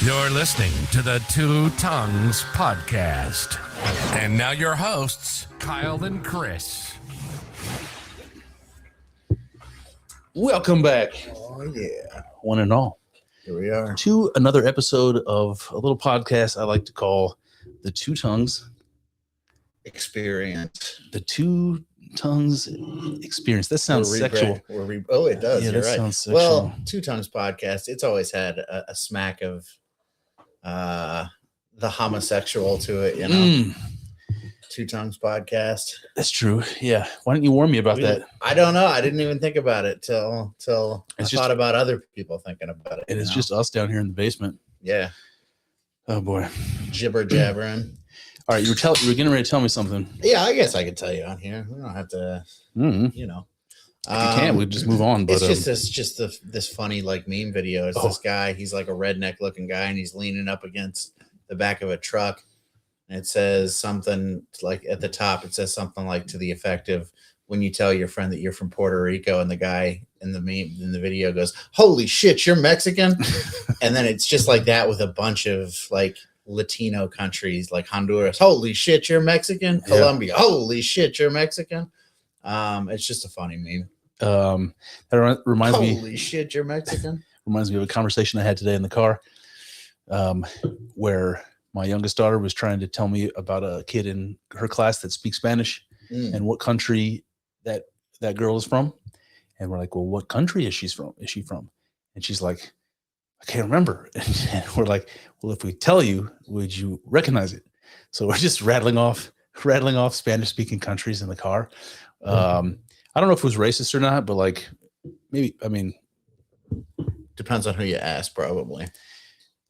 You're listening to the Two Tongues Podcast. And now your hosts, Kyle and Chris. Welcome back. Oh, yeah. One and all. Here we are. To another episode of a little podcast I like to call the Two Tongues Experience. The Two Tongues Experience. That sounds sexual. It does. Yeah, You're that right. sounds sexual. Well, Two Tongues Podcast, it's always had a smack of the homosexual to it, you know. Two Tongues Podcast. That's true. Yeah. Why didn't you warn me about that? I don't know. I didn't even think about it till I thought about other people thinking about it. And it's just us down here in the basement. Yeah. Oh boy. Jibber jabbering. All right, you were getting ready to tell me something. Yeah, I guess I could tell you on here. We don't have to, you know. If you can't, we just move on. But it's just this funny like meme video. It's this guy. He's like a redneck looking guy, and he's leaning up against the back of a truck. And it says something like at the top. It says something like to the effect of, "When you tell your friend that you're from Puerto Rico," and the guy in the meme in the video goes, "Holy shit, you're Mexican!" And then it's just like that with a bunch of like Latino countries like Honduras. "Holy shit, you're Mexican!" Yeah. Colombia. "Holy shit, you're Mexican!" It's just a funny meme. That reminds me. Holy shit, you're Mexican. Reminds me of a conversation I had today in the car, where my youngest daughter was trying to tell me about a kid in her class that speaks Spanish and what country that girl is from. And we're like, "Well, what country is she from? And she's like, "I can't remember." And we're like, "Well, if we tell you, would you recognize it?" So we're just rattling off Spanish speaking countries in the car. I don't know if it was racist or not, but like maybe, I mean, Depends on who you ask, probably.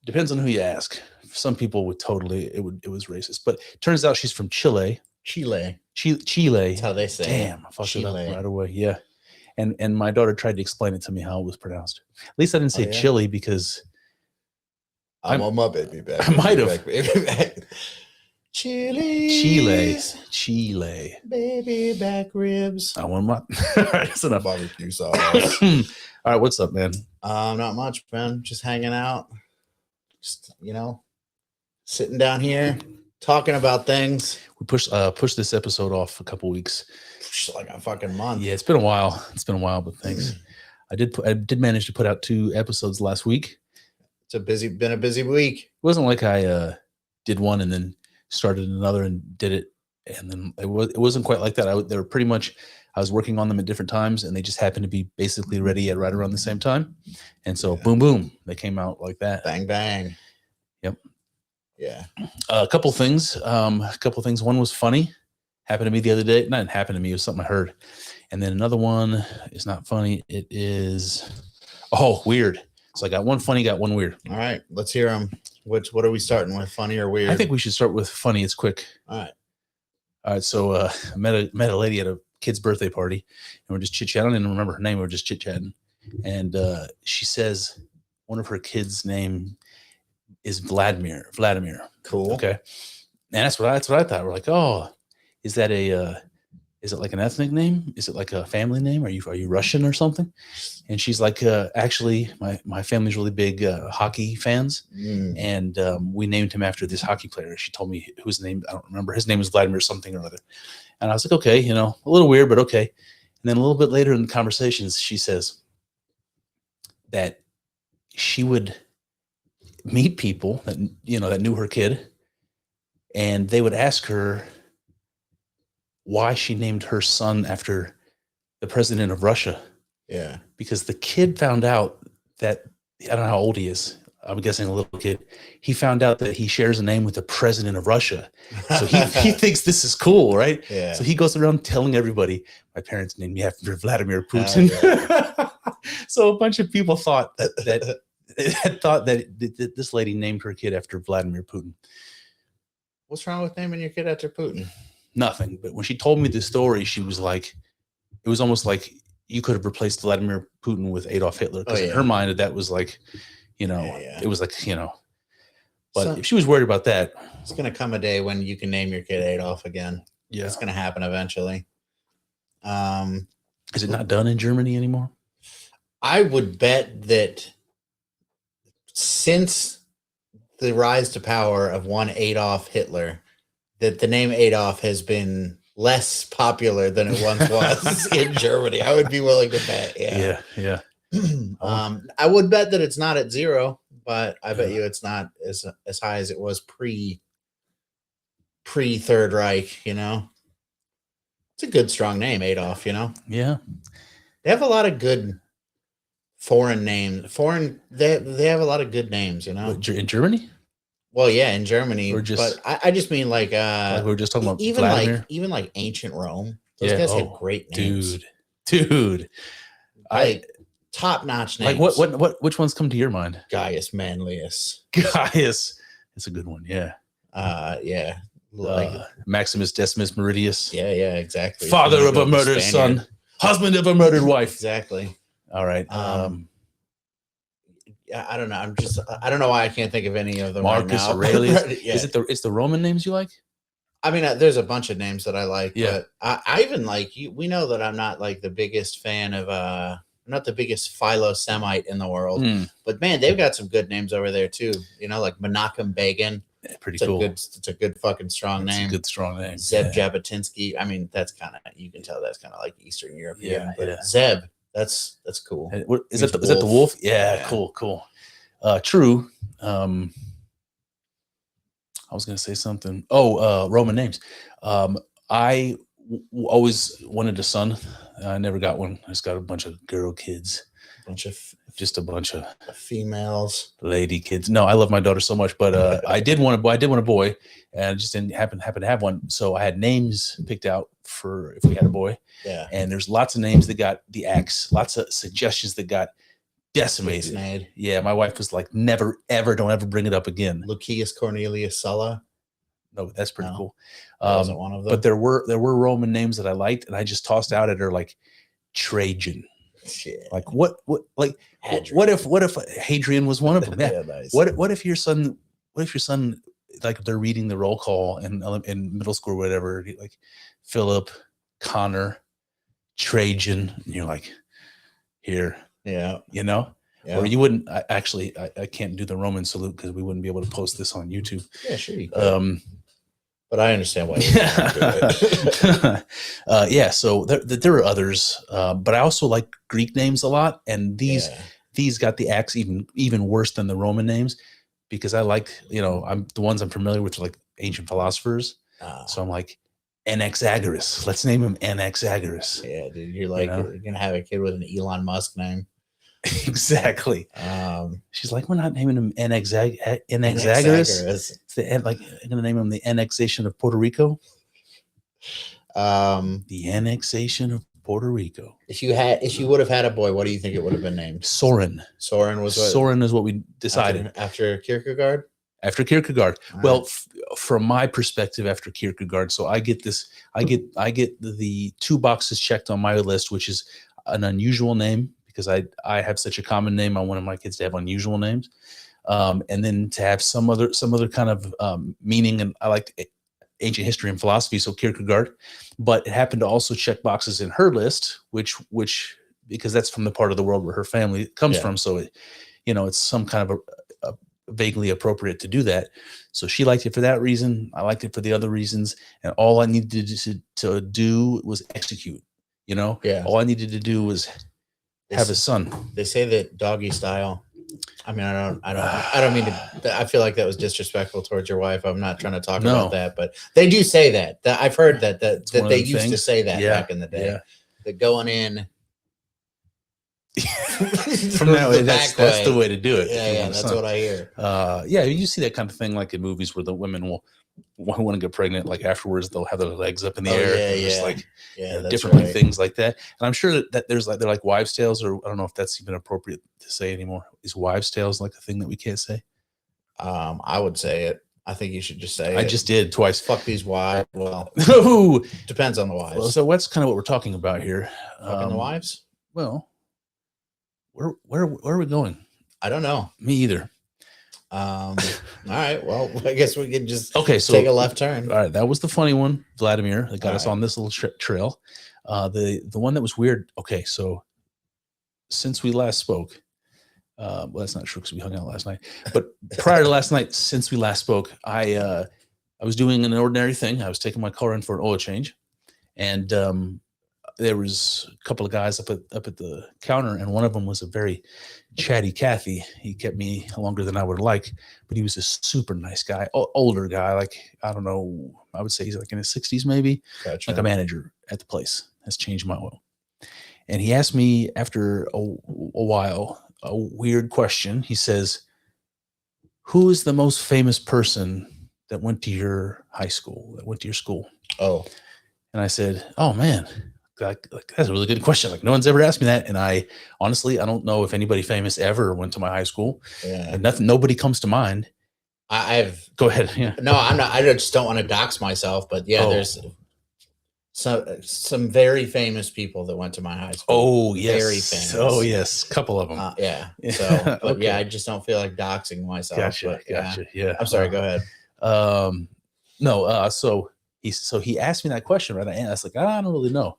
Depends on who you ask. Some people would totally, it was racist, but it turns out she's from Chile. Chile. That's how they say it. Damn, I fucked it up Chile. right away. Yeah. And my daughter tried to explain it to me how it was pronounced. At least I didn't say yeah? chili because I'm on my baby back. I might have. Baby back. Chile. Baby back ribs. I want my. All right, that's enough. Barbecue sauce. All right, what's up, man? Not much, man. Just hanging out. Just, sitting down here, talking about things. We pushed this episode off a couple weeks. Like a fucking month. Yeah, it's been a while. But thanks. I did manage to put out 2 episodes last week. Been a busy week. It wasn't like I did one and then started another and did it, and then it wasn't quite like that. They were pretty much, I was working on them at different times, and they just happened to be basically ready at right around the same time, and so boom, boom, they came out like that. Bang, bang. Yep. Yeah. A couple things. One was funny, happened to me the other day. Not happened to me, it was something I heard, and then another one is not funny. It is weird. So I got one funny, got one weird. All right, let's hear them. What are we starting with? Funny or weird? I think we should start with funny. It's quick. All right. So I met a lady at a kid's birthday party, and we're just chit-chatting. I didn't remember her name. We were just chit-chatting. And she says one of her kids' name is Vladimir. Cool. Okay. And that's what I thought. We're like, oh, is that is it like an ethnic name? Is it like a family name? Are you Russian or something? And she's like, actually, my family's really big hockey fans, and we named him after this hockey player. She told me whose name, I don't remember. His name was Vladimir something or other. And I was like, okay, a little weird, but okay. And then a little bit later in the conversations, she says that she would meet people that knew her kid, and they would ask her why she named her son after the president of Russia. Yeah. Because the kid found out that, I don't know how old he is, I'm guessing a little kid, he found out that he shares a name with the president of Russia. So he thinks this is cool, right? Yeah. So he goes around telling everybody, my parents named me after Vladimir Putin. So a bunch of people thought that this lady named her kid after Vladimir Putin. What's wrong with naming your kid after Putin? Nothing. But when she told me the story, she was like, it was almost like you could have replaced Vladimir Putin with Adolf Hitler. Because in her mind, that was like, it was like, but if she was worried about that. It's going to come a day when you can name your kid Adolf again. Yeah. It's going to happen eventually. Is it not done in Germany anymore? I would bet that since the rise to power of one Adolf Hitler, that the name Adolf has been less popular than it once was in Germany. I would be willing to bet. Yeah. I would bet that it's not at 0, but I bet you it's not as high as it was pre Third Reich. You know, it's a good strong name, Adolf. You know, Yeah. they have a lot of good foreign names. They have a lot of good names. You know, In Germany. Well, yeah, in Germany, Or just- but I just mean like Like we were just talking about even Vladimir. like ancient Rome. Those guys had great names, dude. like top notch names. Like which ones come to your mind? Gaius Manlius. Gaius, it's a good one. Yeah. Yeah, like Maximus Decimus Meridius. yeah, exactly. Father of a murdered son, husband of a murdered wife. Exactly. All right. I don't know. I don't know why I can't think of any of them. Marcus right now. Aurelius. Yeah. Is it the Roman names you like? I mean, there's a bunch of names that I like, Yeah. but I even like you. We know that I'm not like the biggest fan of. I'm not the biggest Philo-Semite in the world, but man, they've got some good names over there too. You know, like Menachem Begin. Pretty cool. It's a good fucking strong name. It's a good strong name. Zeb Jabotinsky. I mean, that's kind of, you can tell that's kind of like Eastern European. Yeah, but yeah. Zeb, that's cool. Is that the wolf? Yeah. Cool. True. I was gonna say something. Roman names. I always wanted a son. I never got one. I just got a bunch of girl kids. Just a bunch of females, lady kids. No, I love my daughter so much, but I did want a boy, and I just didn't happen to have one. So I had names picked out for if we had a boy. Yeah. And there's lots of names that got the X, lots of suggestions that got decimated. Yeah, my wife was like, don't ever bring it up again. Lucius Cornelius Sulla. No, that's pretty cool. Wasn't one of them. But there were Roman names that I liked, and I just tossed out at her like Trajan. Shit. Like what if Hadrian was one of them? Yeah. Nice. What if your son like they're reading the roll call in middle school or whatever, like Philip, Connor, Trajan, and you're like, here. Yeah. You know? Yeah. Or you wouldn't I can't do the Roman salute because we wouldn't be able to post this on YouTube. Yeah, sure you could. But I understand why you can't do it. Yeah, so there are others, but I also like Greek names a lot, and these got the X even worse than the Roman names because I like, I'm the ones I'm familiar with, like ancient philosophers. So I'm like, Anaxagoras. Let's name him Anaxagoras. Yeah, dude, you're like you're gonna have a kid with an Elon Musk name. Exactly. She's like, we're not naming him Anaxagoras. I'm gonna name him the annexation of Puerto Rico. The annexation of Puerto Rico. If you would have had a boy, what do you think it would have been named? Soren. Soren is what we decided after Kierkegaard. After Kierkegaard. Well, from my perspective, after Kierkegaard, so I get the 2 boxes checked on my list, which is an unusual name because I have such a common name. I wanted my kids to have unusual names, and then to have some other kind of meaning. And I liked ancient history and philosophy, so Kierkegaard. But it happened to also check boxes in her list, which because that's from the part of the world where her family comes from. So it's some kind of a vaguely appropriate to do that. So she liked it for that reason. I liked it for the other reasons, and all I needed to do was execute. All I needed to do was have a son. They say that doggy style. I mean, I don't mean to. I feel like that was disrespectful towards your wife. I'm not trying to talk about that, but they do say that. I've heard that they used to say that back in the day. Yeah. That going in from that way, that's the way to do it. Yeah, that's what I hear. Yeah, you see that kind of thing like in movies where the women will want to get pregnant, like afterwards they'll have their legs up in the air. Just like different things like that. And I'm sure that they're like wives' tales, or I don't know if that's even appropriate to say anymore. Is wives' tales like a thing that we can't say? I would say it. I think you should just say it. I just did twice. Fuck these wives. Well, depends on the wives. Well, so that's kind of what we're talking about here. Fucking the wives? Well, where are we going? I don't know. Me either. All right. Well, I guess we can just so take a left turn. All right, that was the funny one, Vladimir, that got us on this little trail. The one that was weird. Okay, so since we last spoke, Well, that's not true because we hung out last night. But prior to last night, since we last spoke, I was doing an ordinary thing. I was taking my car in for an oil change, and there was a couple of guys up at the counter, and one of them was a very chatty Cathy. He kept me longer than I would like, but he was a super nice guy, older guy. Like, I don't know, I would say he's like in his 60s, maybe. Gotcha. Like a manager at the place, has changed my oil. And he asked me after a while a weird question. He says, "Who is the most famous person that went to your high school, that went to your school?" Oh, and I said, "Oh man, like that's a really good question. Like no one's ever asked me that." And I honestly, I don't know if anybody famous ever went to my high school. yeah. And nobody comes to mind. I've Go ahead. Yeah. no, I'm not. I just don't want to dox myself, but yeah, there's some very famous people that went to my high school. Oh yes, very famous. Oh yes, couple of them. Yeah. So, but Okay. yeah, I just don't feel like doxing myself. Gotcha. But, Yeah. I'm sorry. Go ahead. No. So he asked me that question, right? And I was like, I don't really know.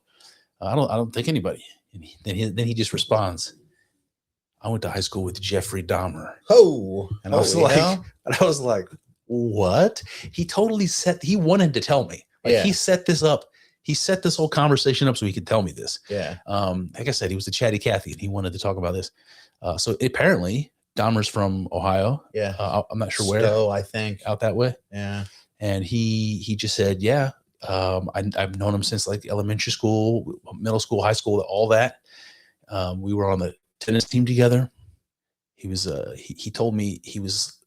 I don't think anybody. And then he just responds, "I went to high school with Jeffrey Dahmer." Oh, and I was like, what? He totally he wanted to tell me. Like he set this up. He set this whole conversation up so he could tell me this. Yeah. Like I said, he was the chatty Cathy, and he wanted to talk about this. So apparently, Dahmer's from Ohio. Yeah. I'm not sure where. Stowe, I think. Out that way. Yeah. And he just said, yeah. I've known him since like elementary school, middle school, high school, all that. We were on the tennis team together. He was he told me he was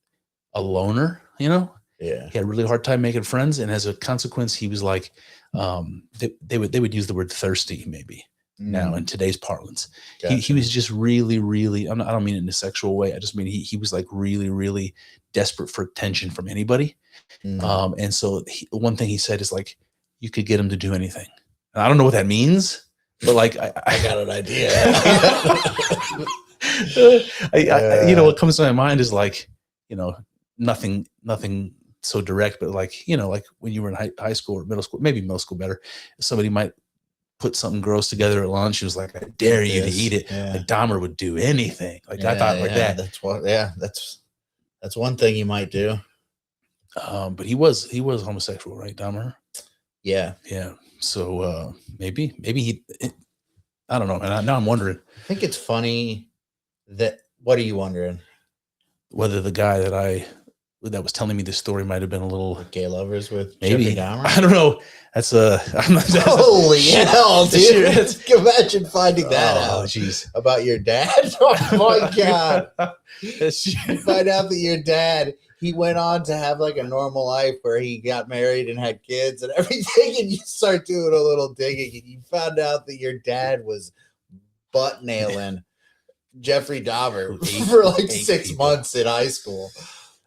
a loner, you know. Yeah. He had a really hard time making friends, and as a consequence, he was like, they would use the word thirsty maybe now in today's parlance. Gotcha. He was just really, really. I don't mean it in a sexual way. I just mean he was like really, really desperate for attention from anybody. And so one thing he said is like, you could get him to do anything. And I don't know what that means, but like I got an idea. You know, what comes to my mind is like, you know, nothing so direct, but like, you know, like when you were in high school or middle school, maybe middle school better, somebody might put something gross together at lunch. He was like, "I dare you to eat it." Yeah. Like Dahmer would do anything. Like I thought like that. That's what. Yeah, that's one thing you might do. But he was homosexual, right, Dahmer? Yeah. Yeah. So maybe I don't know. And now I'm wondering. I think it's funny that. What are you wondering? Whether the guy that was telling me this story might have been a little gay lovers with maybe Jeffrey Dahmer? I don't know. Holy hell, dude! Imagine finding that out. Jeez, about your dad. Oh my god! You find out that your dad, he went on to have like a normal life where he got married and had kids and everything, and you start doing a little digging, and you found out that your dad was butt nailing Jeffrey Dahmer for like 6 months in high school.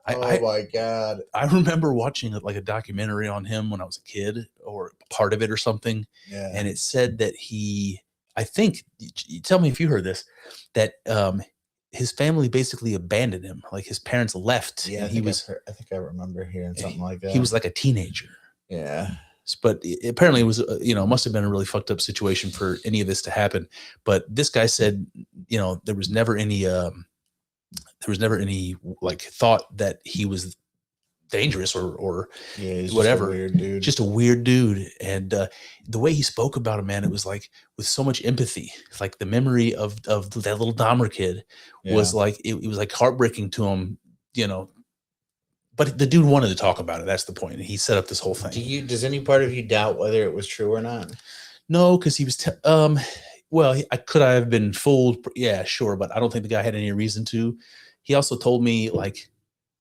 Oh my god! I remember watching like a documentary on him when I was a kid, or part of it or something. Yeah. And it said that I think, tell me if you heard this, that his family basically abandoned him. Like his parents left. Yeah, I think I remember hearing something like that. He was like a teenager. Yeah. But apparently it was, must have been a really fucked up situation for any of this to happen. But this guy said, there was never any like thought that he was dangerous or whatever. Just a weird dude. And the way he spoke about him, man, it was like with so much empathy. It's like the memory of that little Dahmer kid was like, it was like heartbreaking to him, but the dude wanted to talk about it. That's the point. He set up this whole thing. Does any part of you doubt whether it was true or not? No, because he was, could I have been fooled? Yeah, sure. But I don't think the guy had any reason to. He also told me like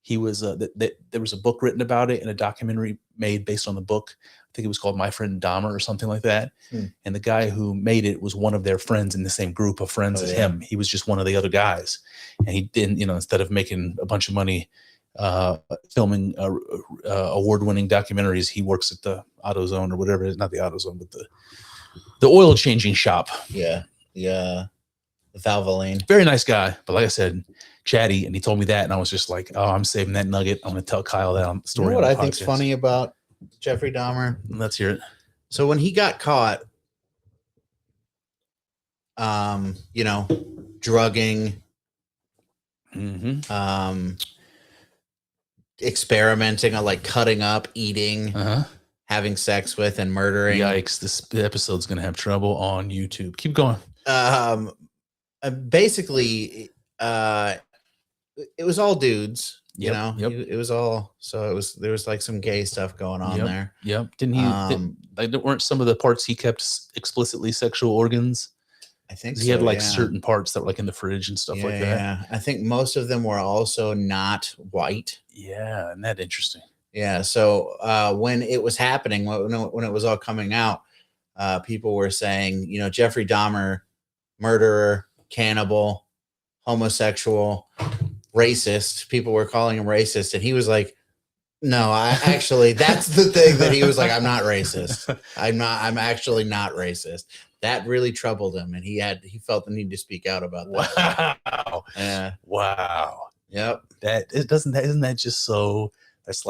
he was, that there was a book written about it and a documentary made based on the book. I think it was called My Friend Dahmer or something like that. And the guy who made it was one of their friends in the same group of friends as him. He was just one of the other guys. And he didn't, instead of making a bunch of money, filming award-winning documentaries, he works at the AutoZone or whatever it is, not the AutoZone, but the oil changing shop. Yeah. The Valvoline. Very nice guy, but like I said, chatty, and he told me that, and I was just like, oh, I'm saving that nugget. I'm going to tell Kyle that on the story. You know what I think's funny about Jeffrey Dahmer? Let's hear it. So when he got caught, drugging experimenting on like cutting up, eating, having sex with, and murdering. Yikes! This episode's gonna have trouble on YouTube. Keep going. Basically, it was all dudes. You know, it was all, so there was like some gay stuff going on there. Yep. Didn't he? Weren't some of the parts he kept explicitly sexual organs? I think he had like certain parts that were like in the fridge and stuff like that. Yeah, I think most of them were also not white. Yeah, isn't that interesting? Yeah. So when it was happening, when it was all coming out, people were saying, you know, Jeffrey Dahmer, murderer, cannibal, homosexual, racist. People were calling him racist, and he was like, no, I actually, that's the thing that he was like, I'm not racist. I'm actually not racist. That really troubled him, and he felt the need to speak out about that. Wow. Yeah. Wow. Yep. Isn't that just so, that's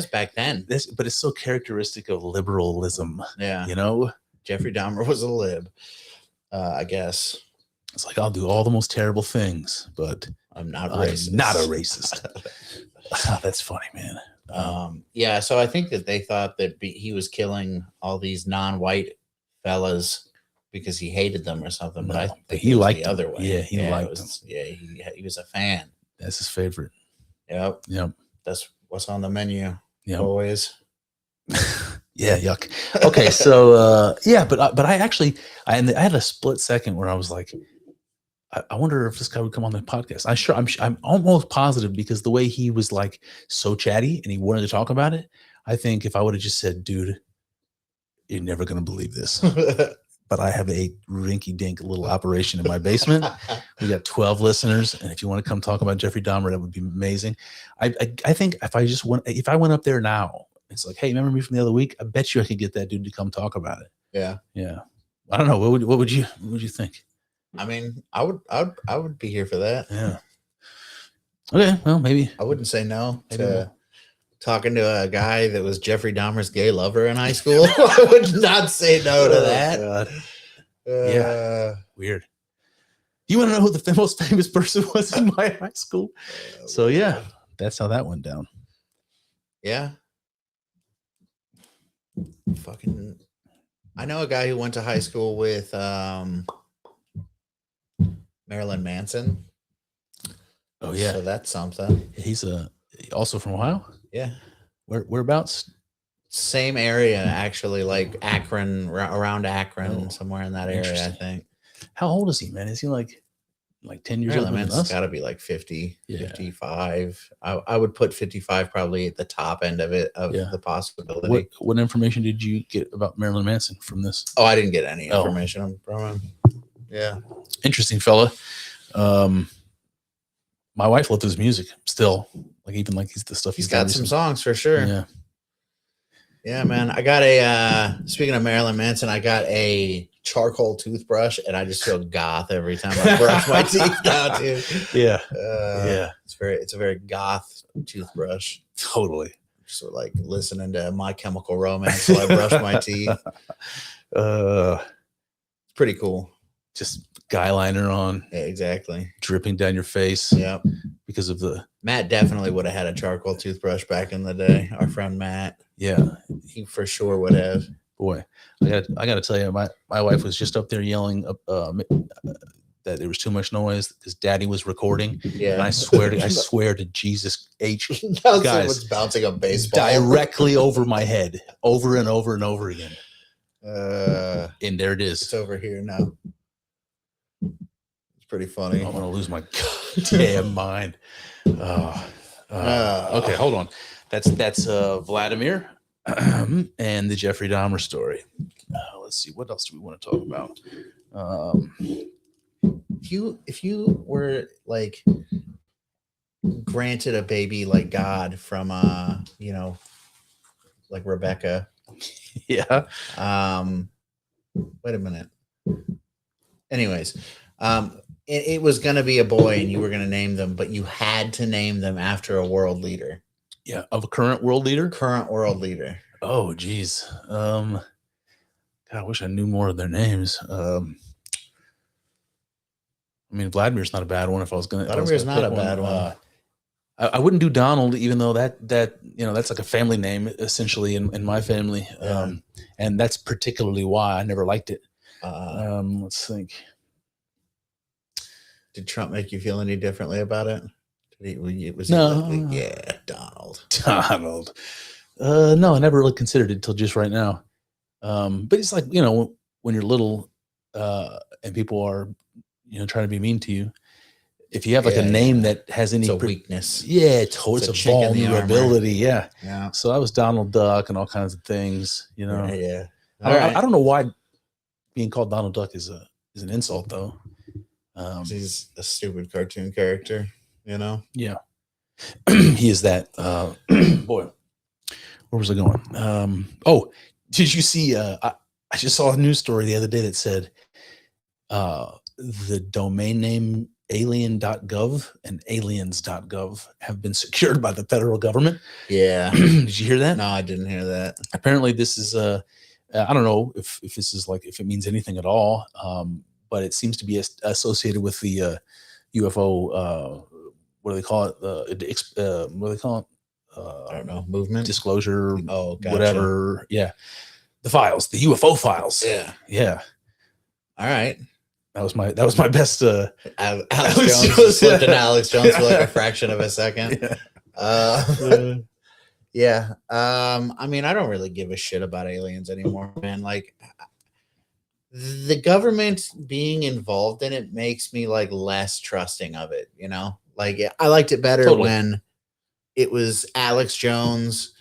back then. But it's so characteristic of liberalism. Yeah. You know? Jeffrey Dahmer was a lib, I guess. It's like, I'll do all the most terrible things, but I'm not racist. Not a racist. That's funny, man. Yeah, so I think that they thought that he was killing all these non-white fellas because he hated them or something. But I think he liked the other way. Yeah, he liked them. Yeah, he was a fan. That's his favorite. Yep. That's what's on the menu. Always. Yeah, yuck. Okay, so but I actually I had a split second where I was like, I wonder if this guy would come on the podcast. I'm almost positive, because the way he was like so chatty and he wanted to talk about it. I think if I would have just said, dude, you're never going to believe this, but I have a rinky dink little operation in my basement. We got 12 listeners. And if you want to come talk about Jeffrey Dahmer, that would be amazing. I think if I went up there now, it's like, hey, remember me from the other week? I bet you I could get that dude to come talk about it. Yeah. Yeah. I don't know. What would you think? I mean, I would be here for that. Yeah. Okay. Well, maybe I wouldn't say no to talking to a guy that was Jeffrey Dahmer's gay lover in high school. I would not say no to that. God. Yeah. Weird. You want to know who the most famous person was in my high school? So yeah, that's how that went down. Yeah. Fucking. I know a guy who went to high school with Marilyn Manson. Oh yeah, so that's something. He's also from Ohio. Yeah. Whereabouts? Same area, actually, like Akron, around Akron, somewhere in that area, I think. How old is he, man? Is he like 10 years old? It's got to be like 50, 55. I would put 55 probably at the top end of it, the possibility. What information did you get about Marilyn Manson from this? Oh, I didn't get any information from him. Yeah. Interesting fella. My wife loved his music still. Like even like the stuff he's got some songs for sure. Yeah. Yeah, man. I got speaking of Marilyn Manson, I got a charcoal toothbrush, and I just feel goth every time I brush my teeth now, dude. Yeah. It's a very goth toothbrush. Totally. Just sort of like listening to My Chemical Romance while I brush my teeth. It's pretty cool. Just guy liner on. Yeah, exactly. Dripping down your face. Yep. Because of Matt definitely would have had a charcoal toothbrush back in the day. Our friend Matt. Yeah. He for sure would have. Boy, I got to tell you, my wife was just up there yelling that there was too much noise because Daddy was recording. Yeah. And I swear to Jesus H, guys, someone's bouncing a baseball directly over my head, over and over and over again. And there it is. It's over here now. It's pretty funny. I'm gonna lose my goddamn mind. Okay, hold on. That's Vladimir and the Jeffrey Dahmer story. Let's see, what else do we want to talk about? If you were like granted a baby like God from like Rebecca. Yeah. Wait a minute. Anyways, it was going to be a boy and you were going to name them, but you had to name them after a world leader. Yeah. Of a current world leader? Current world leader. Oh, geez. God, I wish I knew more of their names. I mean, Vladimir's not a bad one. If I was gonna, Vladimir's not a bad one. I wouldn't do Donald, even though that that's like a family name essentially in my family, and that's particularly why I never liked it. Let's think. Did Trump make you feel any differently about it? No. Yeah, Donald. Donald. No, I never really considered it until just right now. But it's like, when you're little and people are, trying to be mean to you, if you have like a name that has any weakness. Yeah, it's a vulnerability. Yeah. Yeah. So I was Donald Duck and all kinds of things, Yeah. I don't know why being called Donald Duck is an insult though. He's a stupid cartoon character, Yeah. He is that. Boy, where was I going? Did you see? I just saw a news story the other day that said the domain name alien.gov and aliens.gov have been secured by the federal government. Yeah. Did you hear that? No, I didn't hear that. Apparently, this is I don't know if this is if it means anything at all, but it seems to be associated with the UFO. What do they call it? What do they call it? I don't know. Movement, disclosure. Oh, gotcha. Whatever. Yeah, the files, the UFO files. Yeah. All right. That was my best. Alex Jones slipped in Alex Jones for like a fraction of a second. Yeah. I mean, I don't really give a shit about aliens anymore, man. Like, the government being involved in it makes me less trusting of it. I liked it better when it was Alex Jones,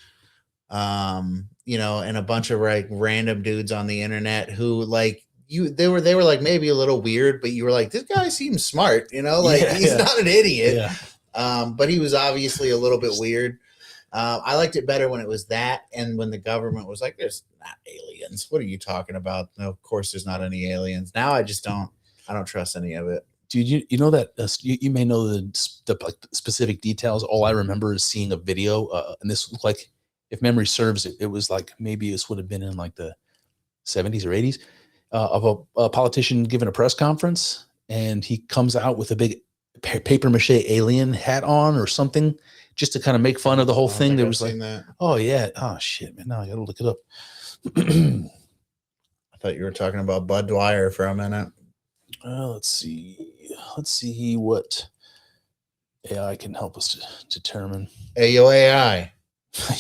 and a bunch of random dudes on the internet who they were maybe a little weird, but you were like, this guy seems smart, he's not an idiot. Yeah. But he was obviously a little bit weird. I liked it better when it was that, and when the government was like, there's not aliens. What are you talking about? No, of course there's not any aliens. Now I don't trust any of it. Dude, you know that you may know the specific details. All I remember is seeing a video, and this looked like, if memory serves, it was maybe this would have been in the 70s or 80s, of a politician giving a press conference, and he comes out with a big paper mache alien hat on or something, just to kind of make fun of the whole thing. There was oh yeah, oh shit, man, now I gotta look it up. I thought you were talking about Bud Dwyer for a minute. Let's see what AI can help us to determine. Hey, yo, AI.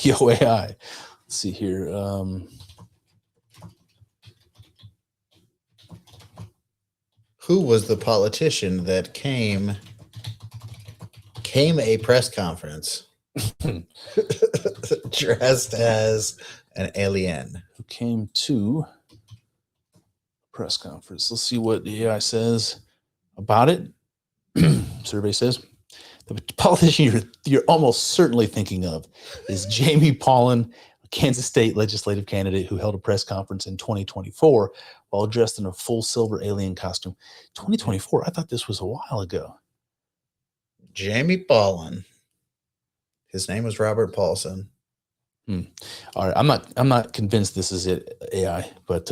Yo, AI. Let's see here. Who was the politician that came a press conference dressed as an alien? Who came to press conference? Let's see what the AI says about it. Survey says the politician you're almost certainly thinking of is Jamie Pollan, a Kansas State legislative candidate who held a press conference in 2024 while dressed in a full silver alien costume. 2024? I thought this was a while ago. Jamie Pollan. His name was Robert Paulson. All right, I'm not convinced this is it, AI, but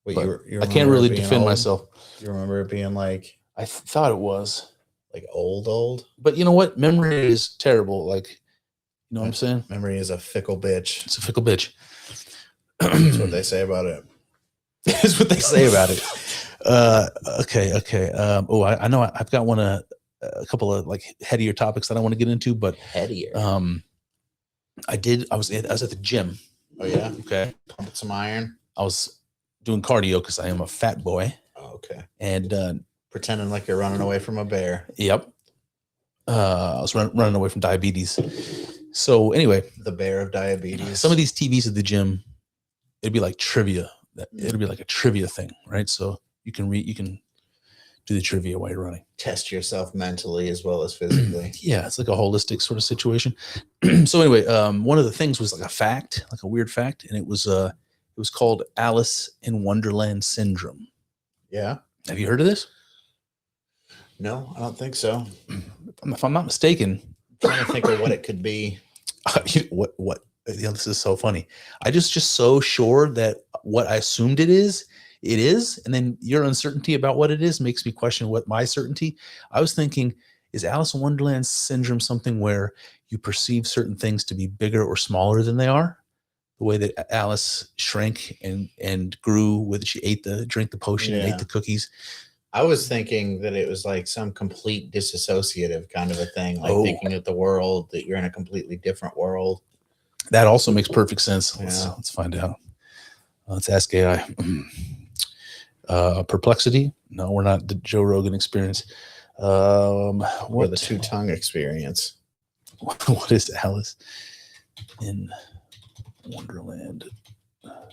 wait, you I can't really defend myself. You remember it being I thought it was old, but you know what? Memory is terrible. You know what I'm saying? Memory is a fickle bitch. It's a fickle bitch. That's what they say about it. That's what they say about it. Okay. I know I've got a couple of headier topics that I want to get into, but headier. I was at the gym. Oh yeah. Okay. Pumping some iron. I was doing cardio because I am a fat boy. Oh, okay. And pretending like you're running away from a bear. Yep. I was running away from diabetes. So anyway, the bear of diabetes. Some of these TVs at the gym, it'd be like trivia. It'll be like a trivia thing, right? So you can do the trivia while you're running. Test yourself mentally as well as physically. Yeah, it's like a holistic sort of situation. So anyway, one of the things was a fact, a weird fact, and it was called Alice in Wonderland Syndrome. Yeah. Have you heard of this? No, I don't think so. If I'm not mistaken, I'm trying to think of what it could be. What? This is so funny. I just so sure that what I assumed it is it is, and then your uncertainty about what it is makes me question what my certainty. I was thinking, is Alice in Wonderland syndrome something where you perceive certain things to be bigger or smaller than they are? The way that Alice shrank and grew with she drank the potion and ate the cookies. I was thinking that it was like some complete disassociative kind of a thing, like thinking of the world, that you're in a completely different world. That also makes perfect sense. Let's find out. Let's ask AI. Perplexity? No, we're not the Joe Rogan experience. Or the two-tongue experience. What is Alice in Wonderland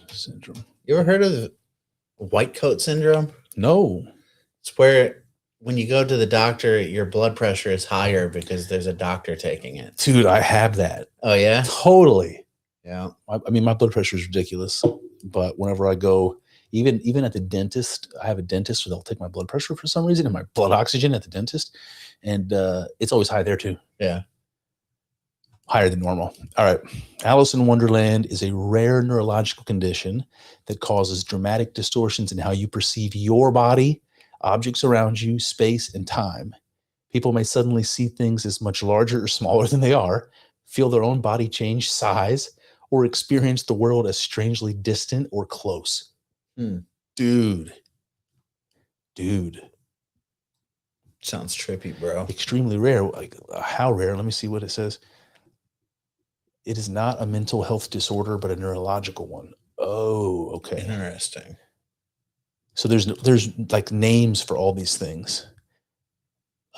syndrome? You ever heard of white coat syndrome? No. It's where when you go to the doctor, your blood pressure is higher because there's a doctor taking it. Dude, I have that. Oh, yeah? Totally. Yeah. I mean, my blood pressure is ridiculous, but whenever I go, even at the dentist, I have a dentist, so they'll take my blood pressure for some reason and my blood oxygen at the dentist. And it's always high there too. Yeah. Higher than normal. All right. Alice in Wonderland is a rare neurological condition that causes dramatic distortions in how you perceive your body, objects around you, space, and time. People may suddenly see things as much larger or smaller than they are, feel their own body change size, or experience the world as strangely distant or close. Dude. Sounds trippy, bro. Extremely rare. Like, how rare? Let me see what it says. It is not a mental health disorder, but a neurological one. Oh, okay. Interesting. So there's like names for all these things.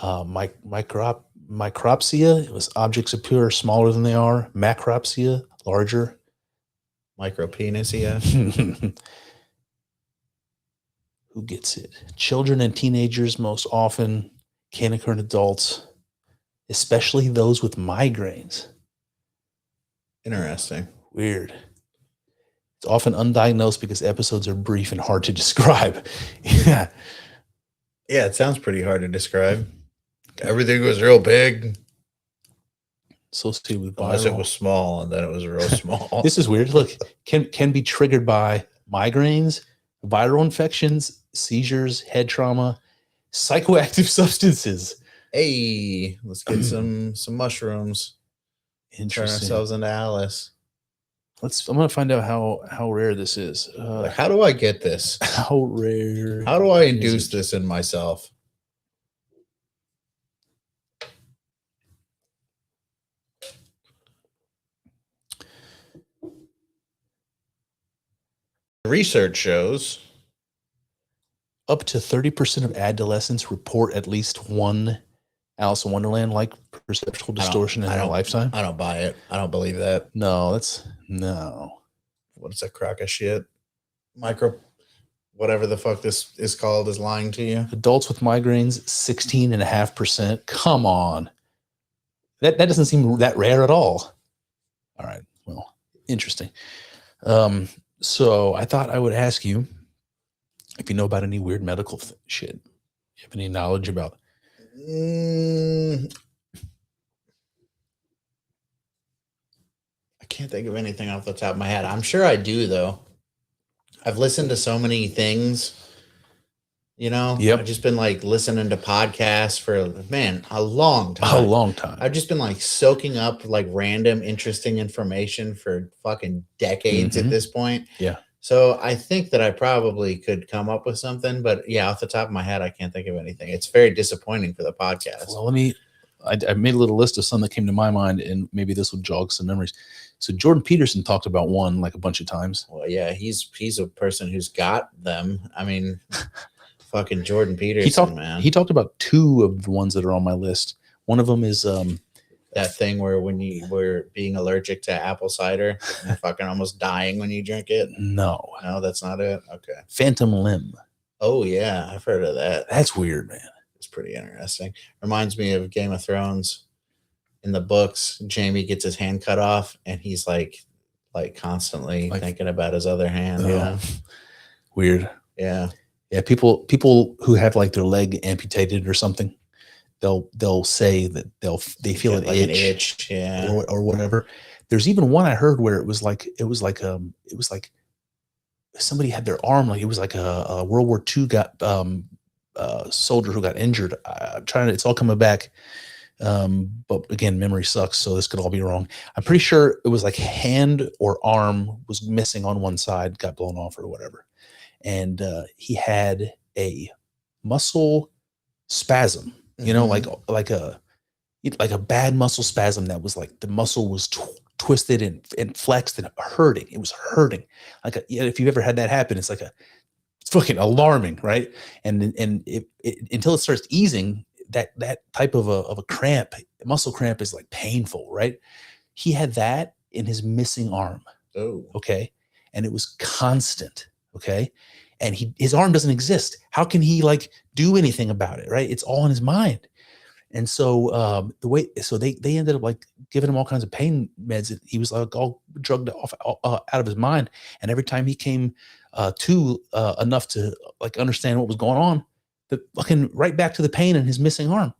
Micropsia, it was objects appear smaller than they are. Macropsia, larger. Micropenis, Who gets it? Children and teenagers most often, can occur in adults, especially those with migraines. Interesting. Weird. It's often undiagnosed because episodes are brief and hard to describe. Yeah. Yeah, it sounds pretty hard to describe. Everything was real big. Associated with viral. Unless it was small, and then it was real small. This is weird. Look, can be triggered by migraines, viral infections, seizures, head trauma, psychoactive substances. Hey, let's get some mushrooms. Turn Interesting. ourselves into Alice. I'm gonna find out how rare this is. How do I get this? How rare? How do I induce this in myself? Research shows up to 30% of adolescents report at least one Alice in Wonderland like perceptual distortion in their lifetime. I don't buy it. I don't believe that. No. What is a crock of shit? Whatever the fuck this is called is lying to you. Adults with migraines, 16.5%. Come on. That doesn't seem that rare at all. All right. Well, interesting. So I thought I would ask you if you know about any weird medical shit. You have any knowledge about? I can't think of anything off the top of my head. I'm sure I do, though. I've listened to so many things, Yep. I've just been like listening to podcasts for, a long time. I've just been like soaking up like random interesting information for fucking decades at this point. Yeah. So I think that I probably could come up with something, but yeah, off the top of my head, I can't think of anything. It's very disappointing for the podcast. Well, I made a little list of some that came to my mind, and maybe this will jog some memories. So Jordan Peterson talked about one like a bunch of times. Well, yeah, he's a person who's got them. I mean, fucking Jordan Peterson, man. He talked about two of the ones that are on my list. One of them is that thing where when you were being allergic to apple cider and fucking almost dying when you drink it. No, that's not it. Okay. Phantom limb. Oh yeah, I've heard of that. That's weird, man. It's pretty interesting. Reminds me of Game of Thrones. In the books, Jaime gets his hand cut off, and he's like constantly thinking about his other hand. Weird. Yeah. People who have like their leg amputated or something, they'll say that they feel an itch, or whatever. There's even one I heard where it was like somebody had their arm, like it was like a World War II soldier who got injured. I'm trying to, it's all coming back. But again, memory sucks, so this could all be wrong. I'm pretty sure it was like hand or arm was missing on one side, got blown off or whatever. And he had a muscle spasm, you know, like a bad muscle spasm that was like the muscle was twisted and flexed and hurting. It was hurting. If you've ever had that happen, it's it's fucking alarming, right? And until it starts easing, that type of a cramp, muscle cramp, is like painful, right? He had that in his missing arm. Oh, okay, and it was constant. Okay, and his arm doesn't exist. How can he like do anything about it, right? It's all in his mind. And so they ended up like giving him all kinds of pain meds. He was like all drugged off out of his mind. And every time he came to enough to like understand what was going on, the fucking right back to the pain in his missing arm.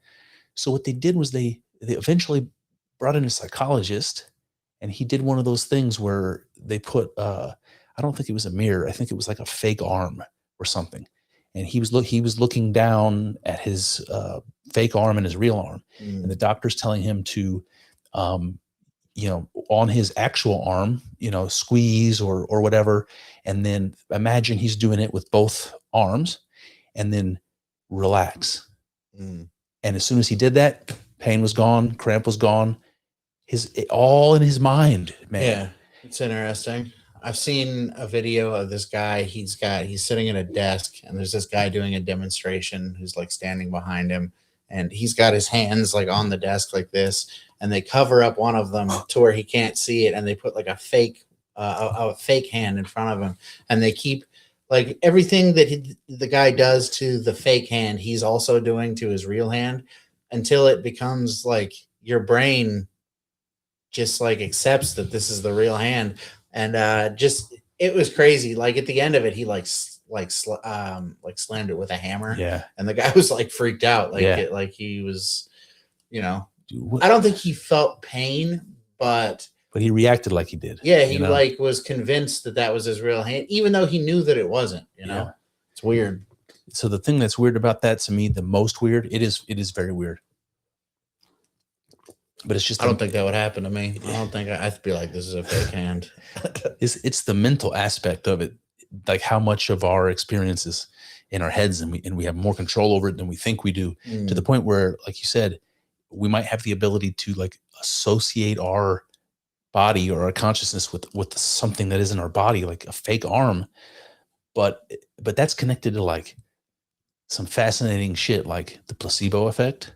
So what they did was they eventually brought in a psychologist, and he did one of those things where they put I don't think it was a mirror. I think it was like a fake arm or something. And he was looking down at his fake arm and his real arm, and the doctor's telling him to, on his actual arm, squeeze or whatever, and then imagine he's doing it with both arms, and then relax. And as soon as he did that, pain was gone, cramp was gone. All in his mind, man. Yeah, it's interesting. I've seen a video of this guy. He's sitting at a desk, and there's this guy doing a demonstration who's like standing behind him, and he's got his hands like on the desk like this, and they cover up one of them to where he can't see it, and they put like a fake hand in front of him, and they keep like everything that the guy does to the fake hand, he's also doing to his real hand, until it becomes like your brain just like accepts that this is the real hand. And it was crazy. Like at the end of it, he slammed it with a hammer. Yeah. And the guy was like freaked out. He was, I don't think he felt pain, but he reacted like he did. Yeah. He was convinced that was his real hand, even though he knew that it wasn't, Yeah. It's weird. So the thing that's weird about that, to me, the most weird, it is very weird. But it's just, I don't think that would happen to me. I don't think I'd be like, this is a fake hand. It's the mental aspect of it, like how much of our experience is in our heads, and we have more control over it than we think we do, to the point where, like you said, we might have the ability to like associate our body or our consciousness with something that isn't our body, like a fake arm. But that's connected to like some fascinating shit, like the placebo effect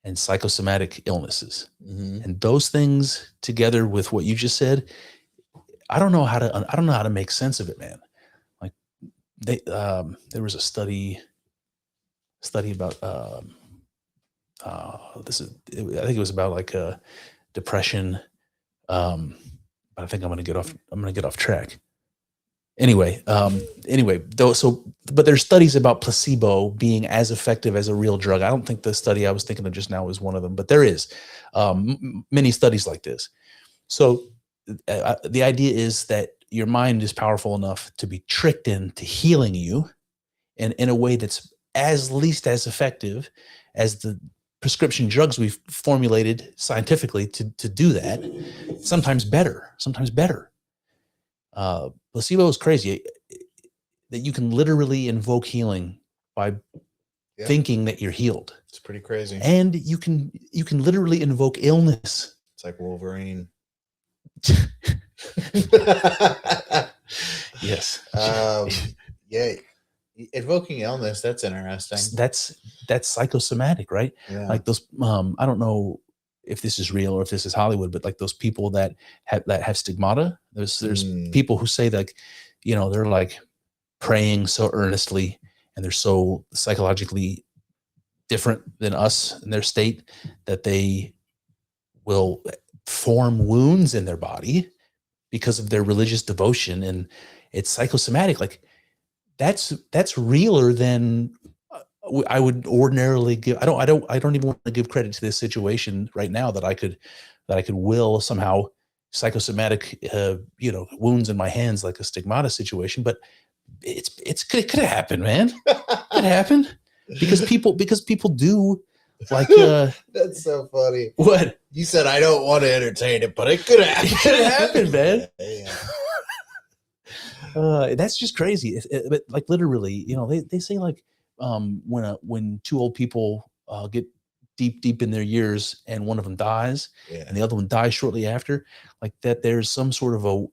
and psychosomatic illnesses. And those things together with what you just said, I don't know how to make sense of it, man. Like there was a study about I think it was about like depression. But I think I'm gonna get off track. Anyway, but there's studies about placebo being as effective as a real drug. I don't think the study I was thinking of just now is one of them, but there is many studies like this. So the idea is that your mind is powerful enough to be tricked into healing you in a way that's least as effective as the prescription drugs we've formulated scientifically to do that. Sometimes better. Placebo is crazy, that you can literally invoke healing by thinking that you're healed. It's pretty crazy. And you can literally invoke illness. It's like Wolverine. Yes. Yeah. Invoking illness, that's interesting. That's psychosomatic, right? Yeah. Like those I don't know if this is real or if this is Hollywood, but like those people that have stigmata, there's people who say like, they're like praying so earnestly and they're so psychologically different than us in their state that they will form wounds in their body because of their religious devotion, and it's psychosomatic. Like that's realer than I would ordinarily give. I don't even want to give credit to this situation right now that I could will somehow psychosomatic, wounds in my hands, like a stigmata situation, but it could have happened, man. It could happen because people do like, that's so funny. What? You said, I don't want to entertain it, but it could happen. It could happen, man. Yeah. That's just crazy. But like literally, they say like when two old people get deep in their years and one of them dies and the other one dies shortly after, like that, there's some sort of a